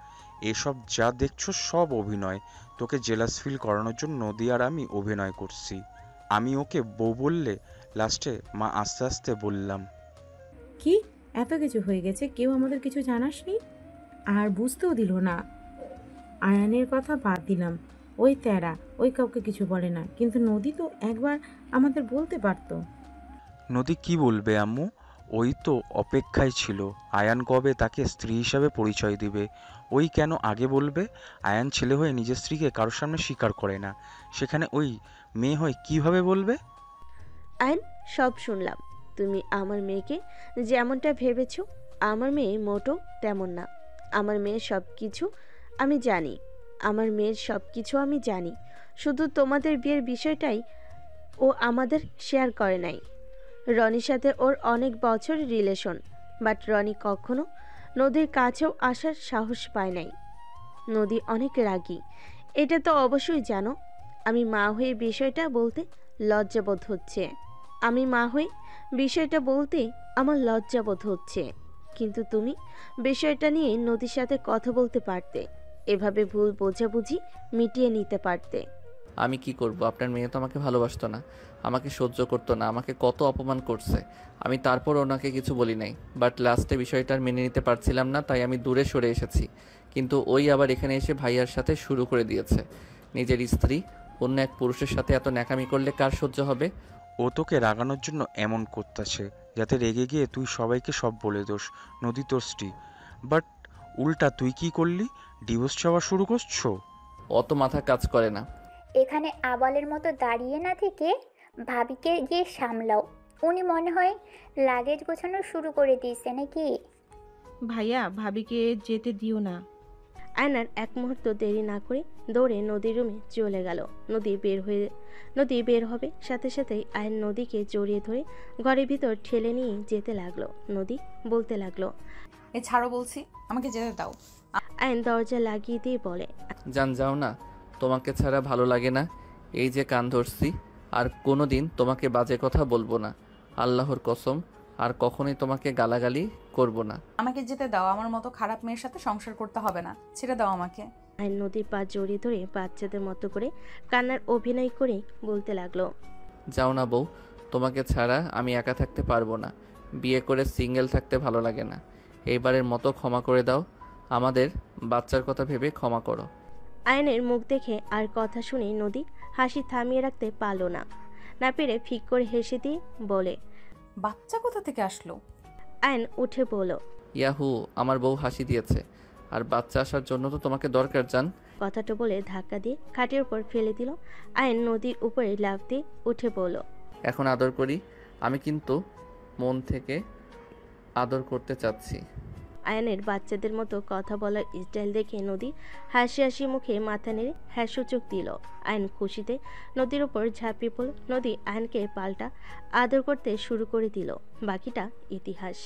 এসব যা দেখছো সব অভিনয়, তোকে জেলাস ফিল করানোর জন্য নদী আর আমি অভিনয় করছি। আমি ওকে বউ বললে লাস্টে মা আস্তে আস্তে বললাম। কি এত কিছু হয়ে গেছে, কেউ আমাদের কিছু জানাসনি? আর বুঝতেও দিল না? আয়ানের কথা বাদ দিলাম, ওই তেরা, ওই কাউকে কিছু বলে না, কিন্তু নদী তো একবার আমাদের বলতে পারতো। নদী কি বলবে আম্মু? ওই তো অপেক্ষায় ছিল আয়ান কবে তাকে স্ত্রী হিসাবে পরিচয় দিবে। ওই কেন আগে বলবে? আয়ান ছেলে হয়ে নিজের স্ত্রীকে কারোর সামনে স্বীকার করে না, সেখানে ওই মেয়ে হয়ে কিভাবে বলবে? আয়ন, সব শুনলাম। তুমি আমার মেয়েকে যেমনটা ভেবেছ, আমার মেয়ে মোটো তেমন না। আমার মেয়ের সব কিছু আমি জানি, আমার মেয়ের সব কিছু আমি জানি। শুধু তোমাদের বিয়ের বিষয়টাই ও আমাদের শেয়ার করে নাই। রনির সাথে ওর অনেক বছর রিলেশন, বাট রনি কখনো নদীর কাছেও আসার সাহস পায় নাই। নদী অনেক রাগী, এটা তো অবশ্যই জানো। আমি মা হয়ে বিষয়টা বলতে লজ্জাবোধ হচ্ছে। আমার লজ্জাবোধ হচ্ছে। কিন্তু তুমি বিষয়টা নিয়ে নদীর সাথে কথা বলতে পারতে, এভাবে ভুল বোঝাবুঝি মিটিয়ে নিতে পারতে। আমি কি করব? আপনার মেয়ে তো আমাকে ভালোবাসতো না, আমাকে সহ্য করতো না, আমাকে কত অপমান করছে। আমি তারপর ওনাকে কিছু বলি নাই, বাট লাস্টে বিষয়টা আর মেনে নিতে পারছিলাম না, তাই আমি দূরে সরে এসেছি। কিন্তু ওই আবার এখানে এসে ভাইয়ার সাথে শুরু করে দিয়েছে। নিজের স্ত্রী অন্য এক পুরুষের সাথে এত ন্যাকামি করলে কার সহ্য হবে? ও তোকে রাগানোর জন্য এমন করতেছে, যাতে রেগে গিয়ে তুই সবাইকে সব বলে দোস নদী তোর স্ত্রী। বাট উল্টা তুই কি করলি? ডিভোর্স চাওয়া শুরু করছো? অত মাথা কাজ করে না। এখানে আবালের মতো দাঁড়িয়ে না থেকে ভাবিকে গিয়ে সামলাও। উনি মনে হয় লাগেজ গোছানো শুরু করে দিয়েছে নাকি? ভাইয়া, ভাবিকে যেতে দিও না। আয়নার এক মুহূর্ত দেরি না করে দৌড়ে নদীর রুমে চলে গেল। নদী বের হবে সাথে সাথেই আয়ন নদীকে জড়িয়ে ধরে ঘরের ভিতর ঠেলে নিয়ে যেতে লাগলো। নদী বলতে লাগলো, এ ছাড়ো বলছি, আমাকে যেতে দাও। আয়ন দরজা লাগিয়ে দিয়ে বলে, জান যাও না, তোমাকে ছাড়া ভালো লাগে না। এই যে কান ধরছি, আর কোনো দিন তোমাকে বাজে কথা বলবো না, আল্লাহর কসম। আর কখনোই তোমাকে গালাগালি করব না। আমাকে যেতে দাও, আমার মতো খারাপ মেয়ের সাথে সংসার করতে হবে না, ছেড়ে দাও আমাকে। আয়ন নদীর পা জড়িয়ে ধরে বাচ্চাদের মতো করে কান্নার অভিনয় করে বলতে লাগলো, যাও না বউ, তোমাকে ছাড়া আমি একা থাকতে পারবো না। বিয়ে করে সিঙ্গেল থাকতে ভালো লাগে না। এইবারের মতো ক্ষমা করে দাও, আমাদের বাচ্চার কথা ভেবে ক্ষমা করো। আয়নের মুখ দেখে আর কথা শুনে নদী হাসি থামিয়ে রাখতে পারল না। না পেরে ফিক করে হেসে দিয়ে বলে, বাচ্চা কোথা থেকে আসলো? আয়ন উঠে বলল, ইয়াহু, আমার বউ হাসি দিয়েছে। আর বাচ্চা আসার জন্য তো তোমাকে দরকার জান। কথাটা বলে ধাক্কা দিয়ে খাটের উপর ফেলে দিল। আয়ন নদীর উপরে লাফ দিয়ে উঠে পড়ল। এখন আদর করি। আমি কিন্তু মন থেকে আদর করতে চাচ্ছি। আয়নের বাচ্চাদের মতো কথা বলার স্টাইল দেখে নদী হাসি হাসি মুখে মাথা নেড়ে হ্যাঁ সূচক দিল। আয়ন খুশিতে নদীর উপর ঝাঁপিয়ে পড়ল। নদী আয়নকে পাল্টা আদর করতে শুরু করে দিল। বাকিটা ইতিহাস।